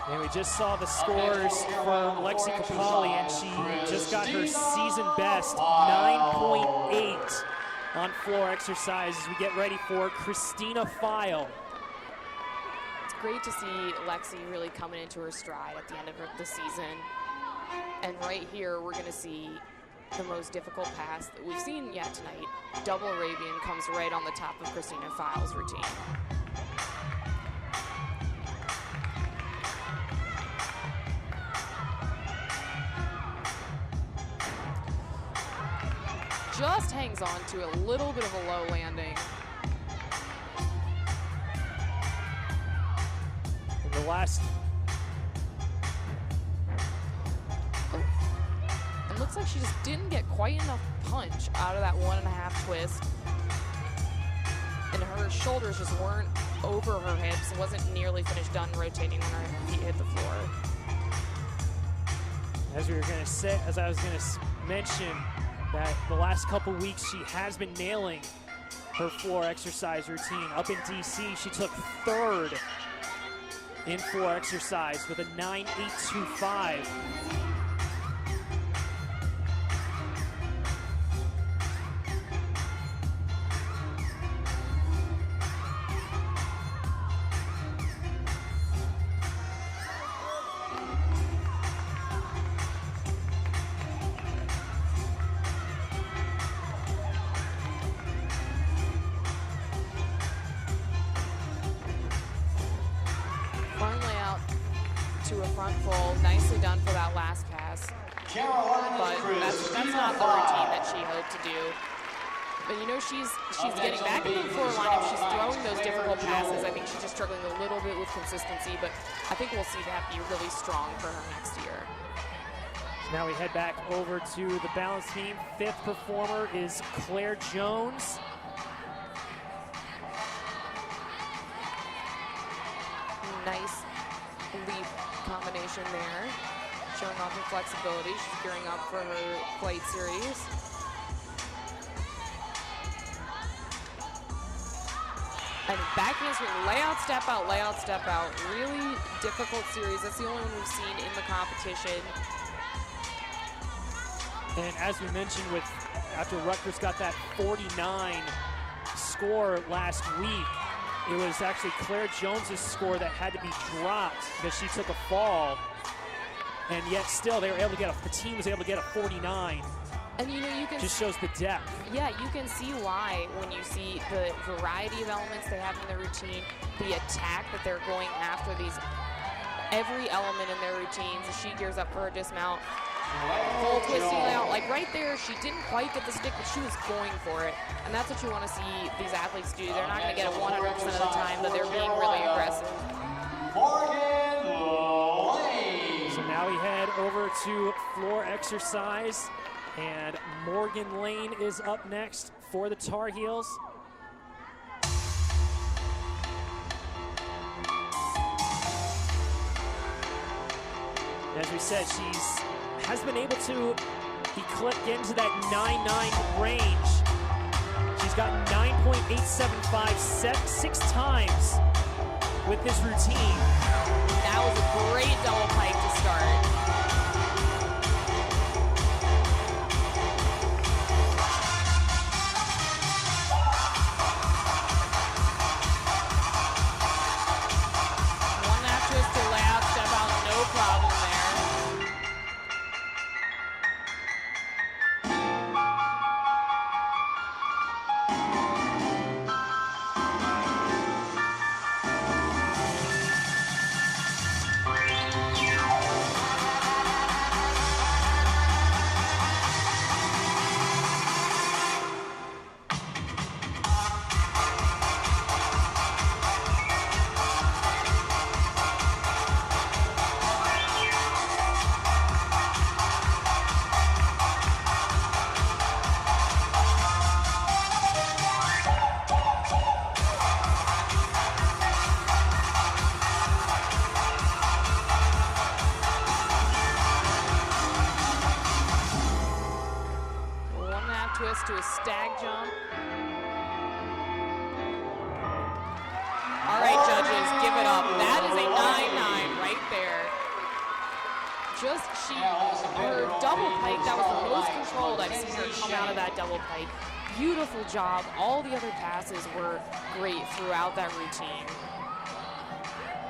And we just saw the scores from Lexi Capali, and she just got her season best, 9.8 on floor exercise as we get ready for Christina File. It's great to see Lexi really coming into her stride at the end of the season. And right here, we're gonna see the most difficult pass that we've seen yet tonight. Double Arabian comes right on the top of Christina File's routine. Just hangs on to a little bit of a low landing. In the last... It looks like she just didn't get quite enough punch out of that 1.5 twist. And her shoulders just weren't over her hips. It wasn't nearly finished done rotating when her feet hit the floor. As we were going to say, as I was going to mention, that the last couple weeks she has been nailing her floor exercise routine. Up in DC, she took 3rd in floor exercise with a 9.825. To a front full, nicely done for that last pass. But that's not the routine that she hoped to do. But you know, she's getting back in the floor lineup. She's throwing those difficult passes. I think she's just struggling a little bit with consistency, but I think we'll see that be really strong for her next year. So now we head back over to the balance team. 5th performer is Claire Jones. Nice leap combination there, showing off her flexibility. She's gearing up for her flight series. And back handspring, layout, step out, layout, step out. Really difficult series. That's the only one we've seen in the competition. And as we mentioned, after Rutgers got that 49 score last week, it was actually Claire Jones's score that had to be dropped because she took a fall, and yet still they were able to get the team was able to get a 49. And you know, you can just shows the depth. Yeah, you can see why when you see the variety of elements they have in their routine, the attack that they're going after every element in their routines. As she gears up for her dismount, full twisting layout, like right there, she didn't quite get the stick, but she was going for it. And that's what you want to see these athletes do. They're not going to get it 100% of the time, but they're being really aggressive. So now we head over to floor exercise, and Morgan Lane is up next for the Tar Heels. As we said, has been able to get into that 9.9 range. She's got 9.875 set 6 times with this routine. That was a great double pike to start. One half twist to layout, step out, no problem there. stag jump. All right, judges, give it up. That is a 9-9 right there. Her double pike, that was the most controlled I've seen her come out of that double pike. Beautiful job. All the other passes were great throughout that routine.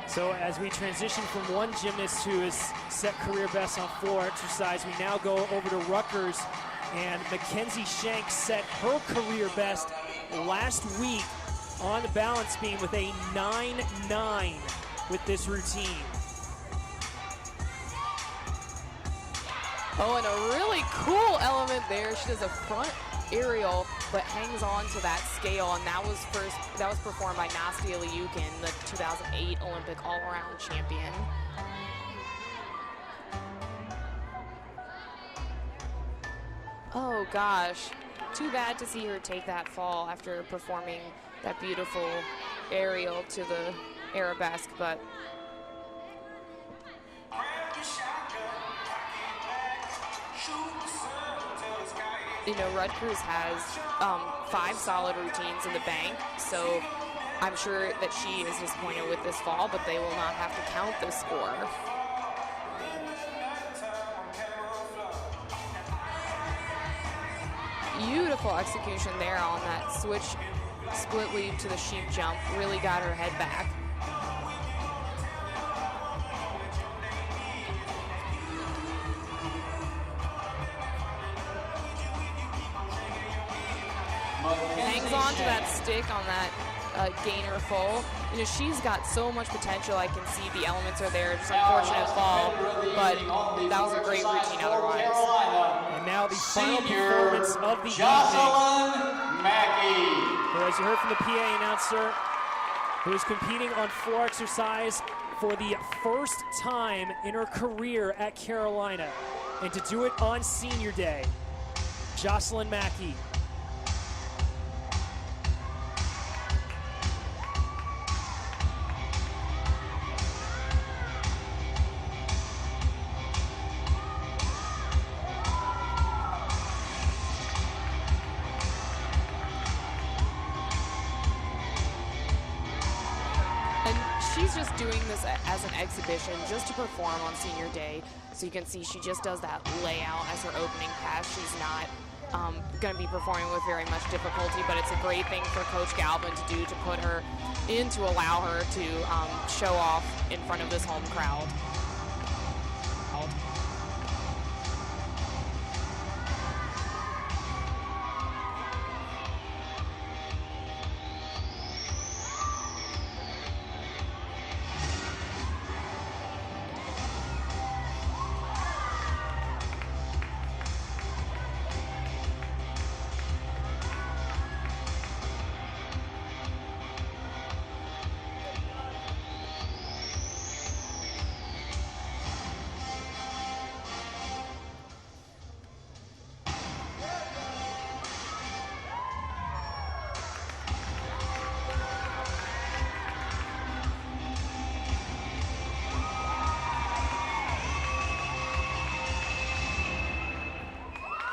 So as we transition from one gymnast who has set career best on floor exercise, we now go over to Rutgers, and Mackenzie Shank set her career best last week on the balance beam with a 9-9 with this routine. Oh, and a really cool element there. She does a front aerial, but hangs on to that scale, and that was performed by Nastia Liukin, the 2008 Olympic all-around champion. Oh gosh, too bad to see her take that fall after performing that beautiful aerial to the arabesque, but you know, Rutgers has 5 solid routines in the bank, so I'm sure that she is disappointed with this fall, but they will not have to count this score. Beautiful execution there on that switch split lead to the sheep jump. Really got her head back. Hangs on to that stick on that gainer full. You know, she's got so much potential. I can see the elements are there. Just unfortunate fall, but that was a great routine otherwise. And now the final performance of the Jocelyn Mackey. who, as you heard from the PA announcer, who is competing on floor exercise for the first time in her career at Carolina, and to do it on senior day, Jocelyn Mackey. She's just doing this as an exhibition just to perform on senior day. So you can see she just does that layout as her opening pass. She's not going to be performing with very much difficulty, but it's a great thing for Coach Galvin to do, to put her in, to allow her to show off in front of this home crowd.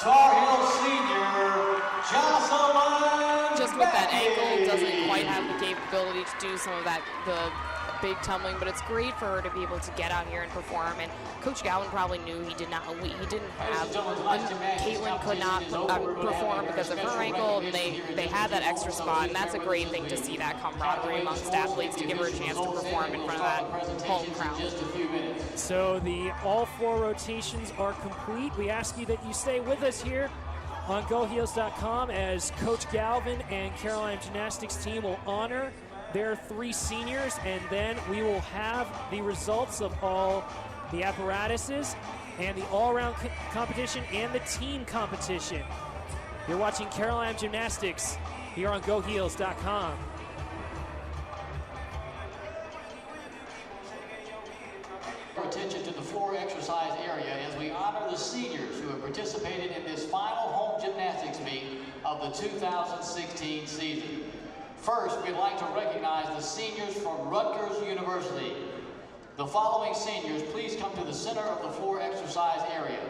Tar Heel senior, Jocelyn Just with that Mackey. ankle, doesn't quite have the capability to do some of that, the big tumbling, but it's great for her to be able to get out here and perform. And Coach Galvin probably knew he didn't have, Caitlin could not perform because of her ankle, and they had that extra spot, and that's a great thing to see, that camaraderie amongst athletes, to give her a chance to perform in front of that home crowd. So all 4 rotations are complete. We ask you that you stay with us here on GoHeels.com as Coach Galvin and Carolina Gymnastics team will honor their 3 seniors, and then we will have the results of all the apparatuses and the all-around competition and the team competition. You're watching Carolina Gymnastics here on GoHeels.com. Attention to the floor exercise area as we honor the seniors who have participated in this final home gymnastics meet of the 2016 season. First, we'd like to recognize the seniors from Rutgers University. The following seniors, please come to the center of the floor exercise area.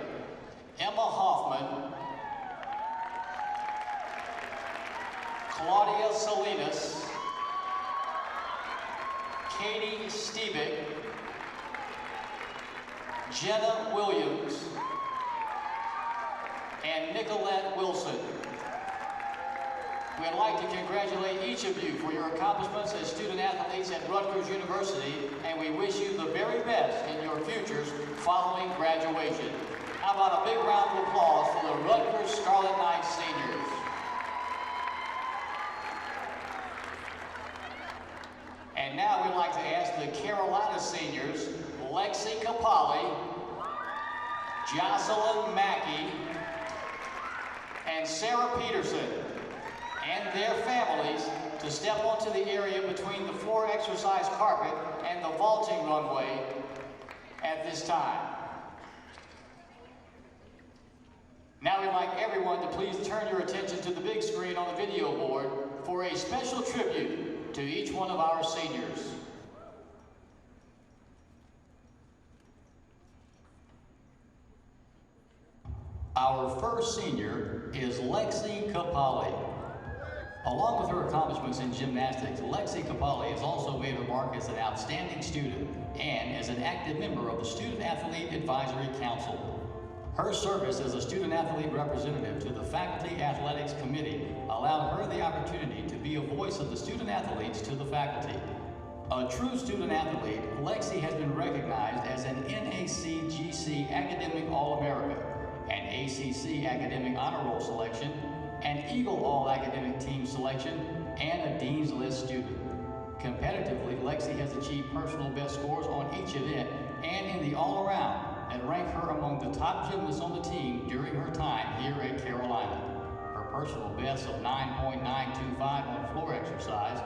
Emma Hoffman, Claudia Salinas, Katie Stevick, Jenna Williams, and Nicolette Wilson. We'd like to congratulate each of you for your accomplishments as student athletes at Rutgers University, and we wish you the very best in your futures following graduation. How about a big round of applause for the Rutgers Scarlet Knights seniors? And now we'd like to ask the Carolina seniors, Lexi Capali, Jocelyn Mackey, and Sarah Peterson, and their families to step onto the area between the floor exercise carpet and the vaulting runway at this time. Now we'd like everyone to please turn your attention to the big screen on the video board for a special tribute to each one of our seniors. Our first senior is Lexi Capali. Along with her accomplishments in gymnastics, Lexi Capali has also made her mark as an outstanding student and as an active member of the Student Athlete Advisory Council. Her service as a student athlete representative to the Faculty Athletics Committee allowed her the opportunity to be a voice of the student athletes to the faculty. A true student athlete, Lexi has been recognized as an NACGC Academic All-America, an ACC Academic Honor Roll selection, an Eagle All-Academic Team selection, and a Dean's List student. Competitively, Lexi has achieved personal best scores on each event and in the all-around that rank her among the top gymnasts on the team during her time here at Carolina. Her personal best of 9.925 on floor exercise,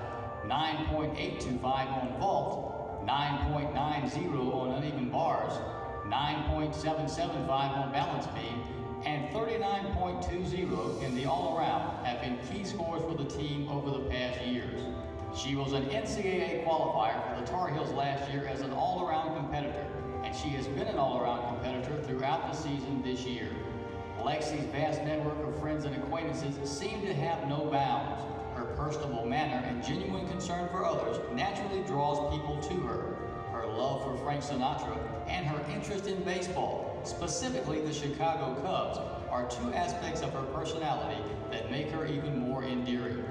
9.825 on vault, 9.90 on uneven bars, 9.775 on balance beam, and 39.20 in the all-around have been key scores for the team over the past years. She was an NCAA qualifier for the Tar Heels last year as an all-around competitor, and she has been an all-around competitor throughout the season this year. Lexi's vast network of friends and acquaintances seem to have no bounds. Her personable manner and genuine concern for others naturally draws people to her. Her love for Frank Sinatra and her interest in baseball, specifically the Chicago Cubs, are two aspects of her personality that make her even more endearing.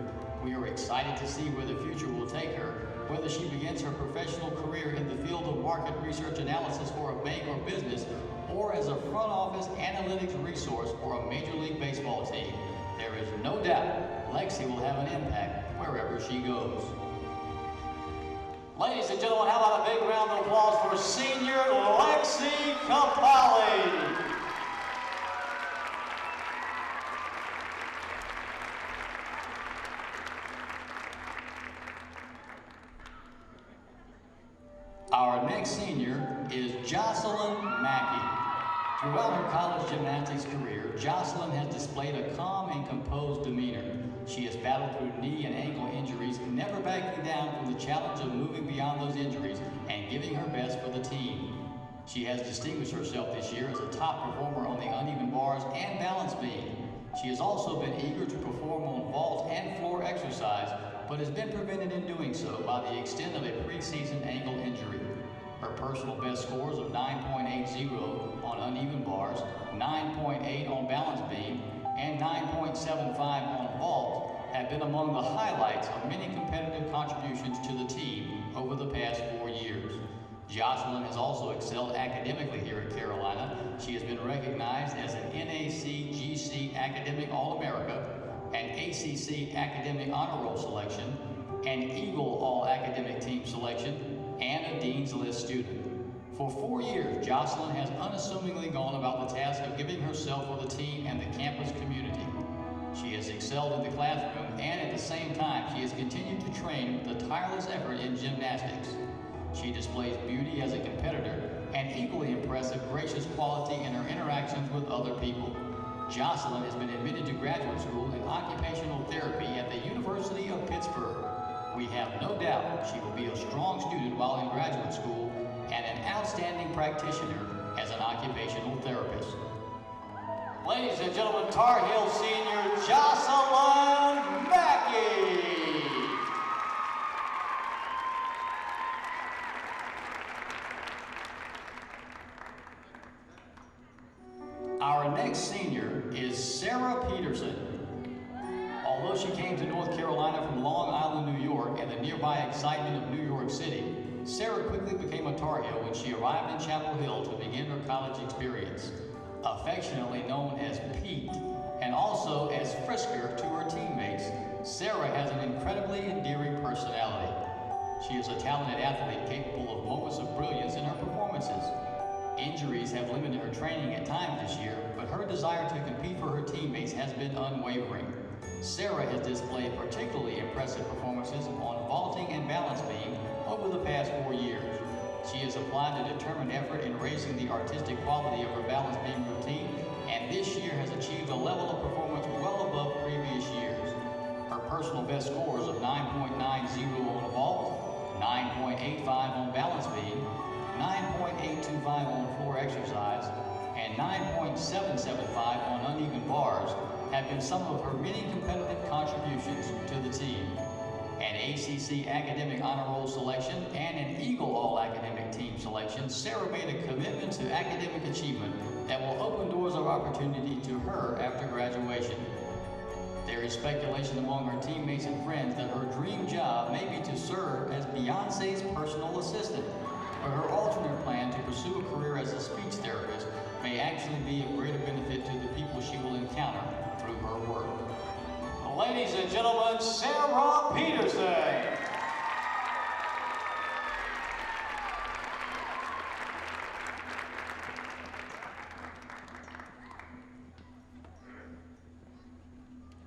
We are excited to see where the future will take her, whether she begins her professional career in the field of market research analysis for a bank or business, or as a front office analytics resource for a Major League Baseball team. There is no doubt Lexi will have an impact wherever she goes. Ladies and gentlemen, how about a big round of applause for senior Lexi Capali? Our next senior is Jocelyn Mackey. Throughout her college gymnastics career, Jocelyn has displayed a calm and composed demeanor. She has battled through knee and ankle injuries, never backing down from the challenge of moving beyond those injuries and giving her best for the team. She has distinguished herself this year as a top performer on the uneven bars and balance beam. She has also been eager to perform on vault and floor exercise, but has been prevented in doing so by the extent of a preseason ankle injury. Her personal best scores of 9.80 on uneven bars, 9.8 on balance beam, and 9.75 on vault have been among the highlights of many competitive contributions to the team over the past 4 years. Jocelyn has also excelled academically here at Carolina. She has been recognized as an NACGC Academic All-America, an ACC Academic Honor Roll selection, an Eagle All-Academic Team selection, and a Dean's List student. For 4 years, Jocelyn has unassumingly gone about the task of giving herself for the team and the campus community. She has excelled in the classroom, and at the same time, she has continued to train with a tireless effort in gymnastics. She displays beauty as a competitor and equally impressive gracious quality in her interactions with other people. Jocelyn has been admitted to graduate school in occupational therapy at the University of Pittsburgh. We have no doubt she will be a strong student while in graduate school and an outstanding practitioner as an occupational therapist. Ladies and gentlemen, Tar Heel senior Jocelyn Mackey. Our next senior is Sarah Peterson. Although she came to North Carolina from Long Island, New York, and the nearby excitement of New York City, Sarah quickly became a Tar Heel when she arrived in Chapel Hill to begin her college experience. Affectionately known as Pete, and also as Frisker to her teammates, Sarah has an incredibly endearing personality. She is a talented athlete capable of moments of brilliance in her performances. Injuries have limited her training at times this year, but her desire to compete for her teammates has been unwavering. Sarah has displayed particularly impressive performances on vaulting and balance beam over the past 4 years. She has applied a determined effort in raising the artistic quality of her balance beam routine, and this year has achieved a level of performance well above previous years. Her personal best scores of 9.90 on vault, 9.85 on balance beam, 9.825 on floor exercise, and 9.775 on uneven bars have been some of her many competitive contributions to the team. An ACC Academic Honor Roll selection and an Eagle All-Academic Team selection, Sarah made a commitment to academic achievement that will open doors of opportunity to her after graduation. There is speculation among her teammates and friends that her dream job may be to serve as Beyonce's personal assistant, but her alternate plan to pursue a career as a speech therapist may actually be of greater benefit to the people she will encounter through her work. Ladies and gentlemen, Sarah Peterson.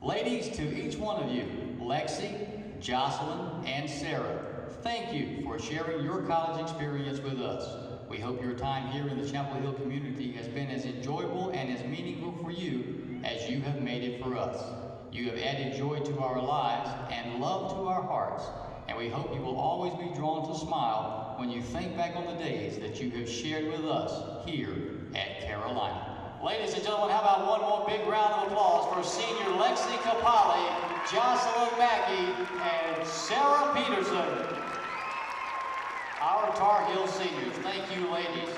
Ladies, to each one of you, Lexi, Jocelyn, and Sarah, thank you for sharing your college experience with us. We hope your time here in the Chapel Hill community has been as enjoyable and as meaningful for you as you have made it for us. You have added joy to our lives and love to our hearts, and we hope you will always be drawn to smile when you think back on the days that you have shared with us here at Carolina. Ladies and gentlemen, how about one more big round of applause for senior Lexi Capali, Jocelyn Mackey, and Sarah Peterson. Our Tar Heel seniors. Thank you, ladies.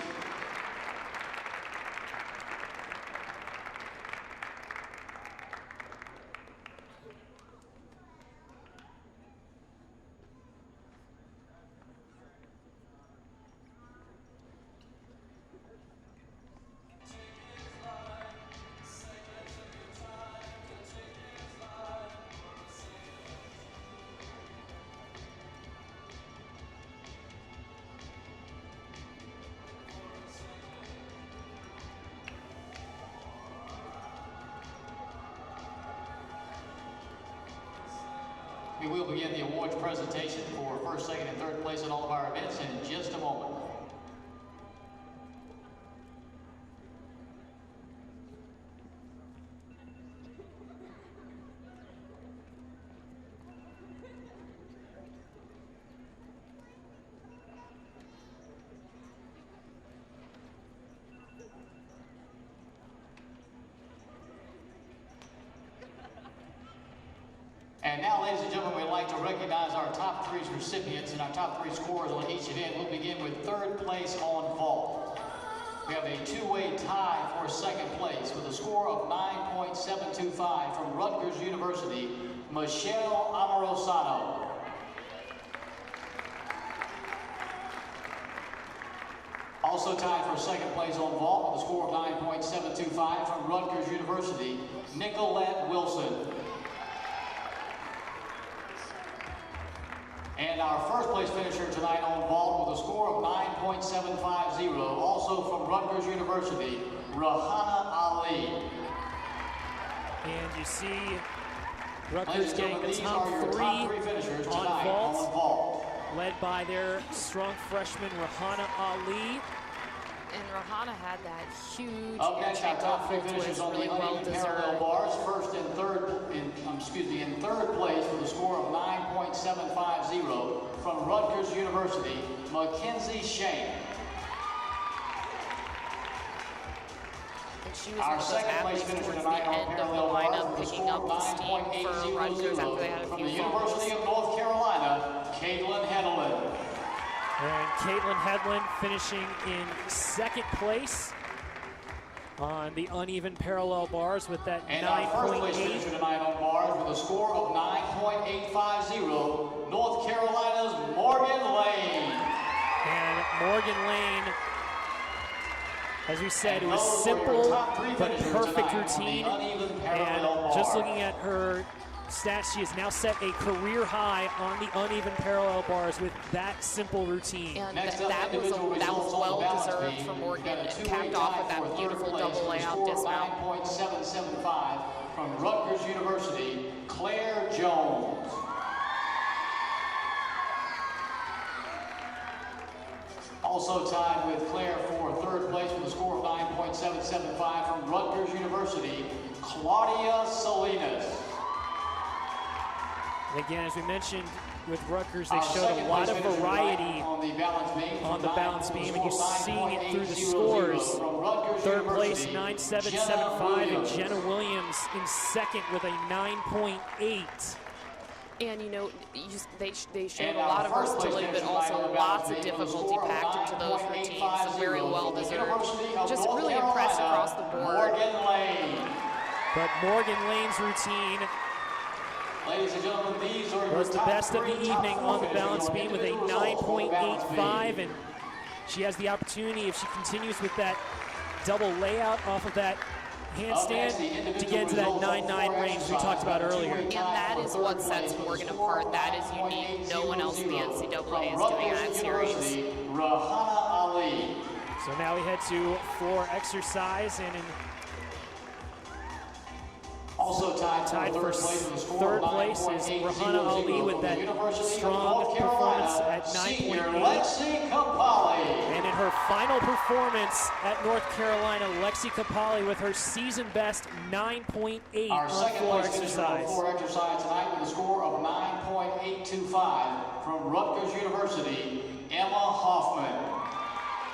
We will begin the awards presentation for first, second, and third place in all of our events in just a moment. And now, ladies and gentlemen, we'd like to recognize our top three recipients and our top three scorers on each event. We'll begin with third place on vault. We have a two-way tie for second place with a score of 9.725 from Rutgers University, Michelle Amorosano. Also tied for second place on vault with a score of 9.725 from Rutgers University, Nicolette Wilson. And our first place finisher tonight on vault with a score of 9.750, also from Rutgers University, Rahana Ali. And you see Rutgers getting the top three finishers tonight on vault, led by their strong freshman Rahana Ali. And Rahana had that huge up next, our top three finishers on really the uneven parallel bars. First and third, in third place with a score of 9.750 from Rutgers University, Mackenzie Shane. Our second place finisher tonight on parallel bars with a score of 9.800 from the University of North Carolina, Caitlin Headland. And Caitlin Headland finishing in second place. on the uneven parallel bars with that And our first place finisher 9.8. tonight on bars with a score of 9.850, North Carolina's Morgan Lane. And Morgan Lane, as we said, it was simple but perfect routine. And just looking at her stats, she has now set a career high on the uneven parallel bars with that simple routine. And that was well deserved for Morgan, capped off with that beautiful double layout dismount. 9.775 from Rutgers University, Claire Jones. Also tied with Claire for third place with a score of 9.775 from Rutgers University, Claudia Salinas. And again, as we mentioned, with Rutgers, they showed a lot of variety on the balance beam, and you're seeing it through the scores. Third place, 9.775, and Jenna Williams in second with a 9.8. And you know, they showed a lot of versatility, but also lots of difficulty packed into those routines, so very well deserved. Just really impressed across the board. But Morgan Lane's routine Ladies and gentlemen, these are was the best of the evening on the balance beam with a 9.85, and she has the opportunity, if she continues with that double layout off of that handstand, to get into that 9.9 range we talked about earlier. And that is what sets Morgan apart. That is unique. No one else in the NCAA is doing that series. So now we head to floor exercise, and in also tied for third place is Rahana Ali with that strong performance at 9.8. And in her final performance at North Carolina, Lexi Capali with her season best 9.8 on floor exercise. Floor exercise tonight with a score of 9.825 from Rutgers University, Emma Hoffman.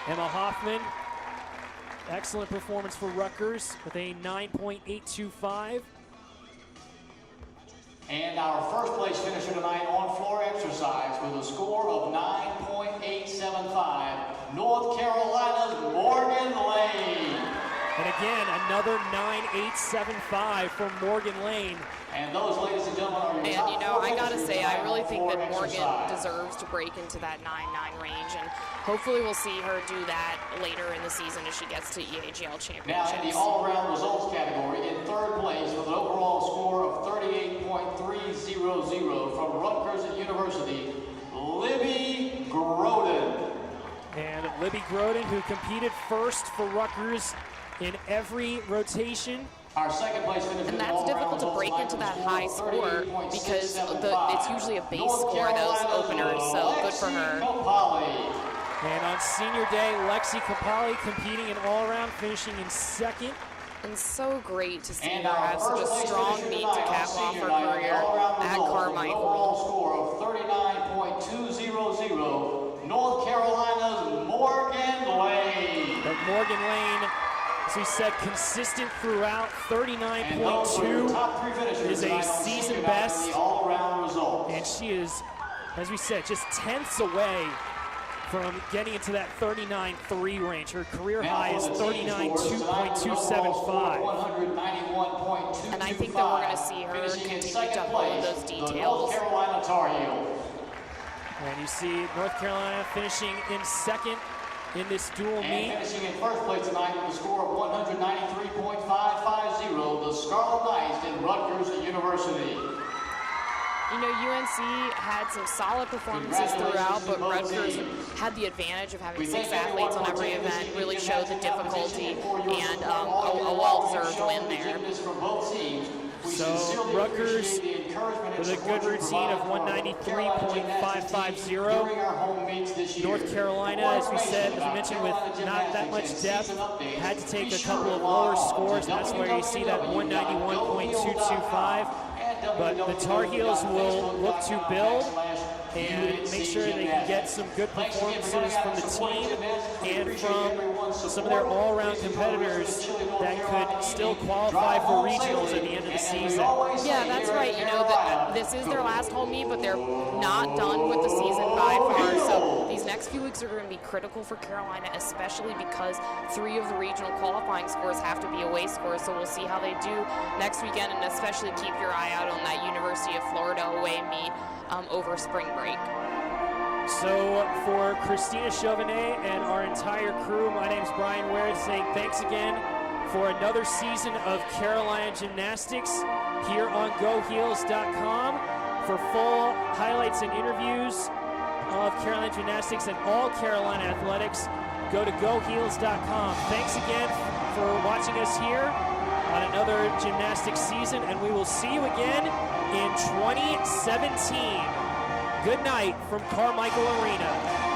Emma Hoffman, excellent performance for Rutgers with a 9.825. And our first place finisher tonight on floor exercise with a score of 9.875, North Carolina's Morgan Lane. And again, another 9.875 from Morgan Lane. And those, ladies and gentlemen, are your And top you know, I four gotta say, I really think floor that Morgan exercise. deserves to break into that 9.9 range, and hopefully we'll see her do that later in the season as she gets to EAGL Now championships. in the all-around results category, in third place with an overall score of 38.300 from Rutgers University, Libby Groden. And Libby Groden, who competed first for Rutgers in every rotation. Our second place finisher. And that's difficult to break into that high score because it's usually a base score, those openers, so good for her. And on senior day, Lexi Capali competing in all-around, finishing in second. And so great to see And her our have such a first place strong finisher meet to tonight on cap off senior her night, career all-around at results with an Carmichael. overall score of 39.200, North Carolina's Morgan Lane. But Morgan Lane, as we said, consistent throughout, 39.2 is a season best. And she is, as we said, just tenths away from getting into that 39.3 range. Her career high is 39.275. And I think that we're going to see her continue to hone those details. Carolina Tar Heels. And you see North Carolina finishing in second in this dual And meet. finishing in first place tonight with a score of 193.550, the Scarlet Knights in Rutgers University. You know, UNC had some solid performances throughout, but Rutgers had the advantage of having 6 athletes on every event, really showed the difficulty, and a well-deserved win there. So Rutgers with a good routine of 193.550. North Carolina, as we said, as we mentioned, with not that much depth, had to take a couple of lower scores, and that's where you see that 191.225. But the Tar Heels will look to build and make sure they can get some good performances from the team and from some of their all-around competitors that could still qualify for regionals at the end of the season. Yeah, that's right. You know, this is their last home meet, but they're not done with the season by far. So these next few weeks are going to be critical for Carolina, especially because 3 of the regional qualifying scores have to be away scores. So we'll see how they do next weekend, and especially keep your eye out on that University of Florida away meet over spring break. So for Christina Chauvenet and our entire crew, my name's Brian Ware, saying thanks again for another season of Carolina Gymnastics here on GoHeels.com. For full highlights and interviews of Carolina Gymnastics and all Carolina athletics, go to GoHeels.com. Thanks again for watching us here on another gymnastics season, and we will see you again in 2017. Good night from Carmichael Arena.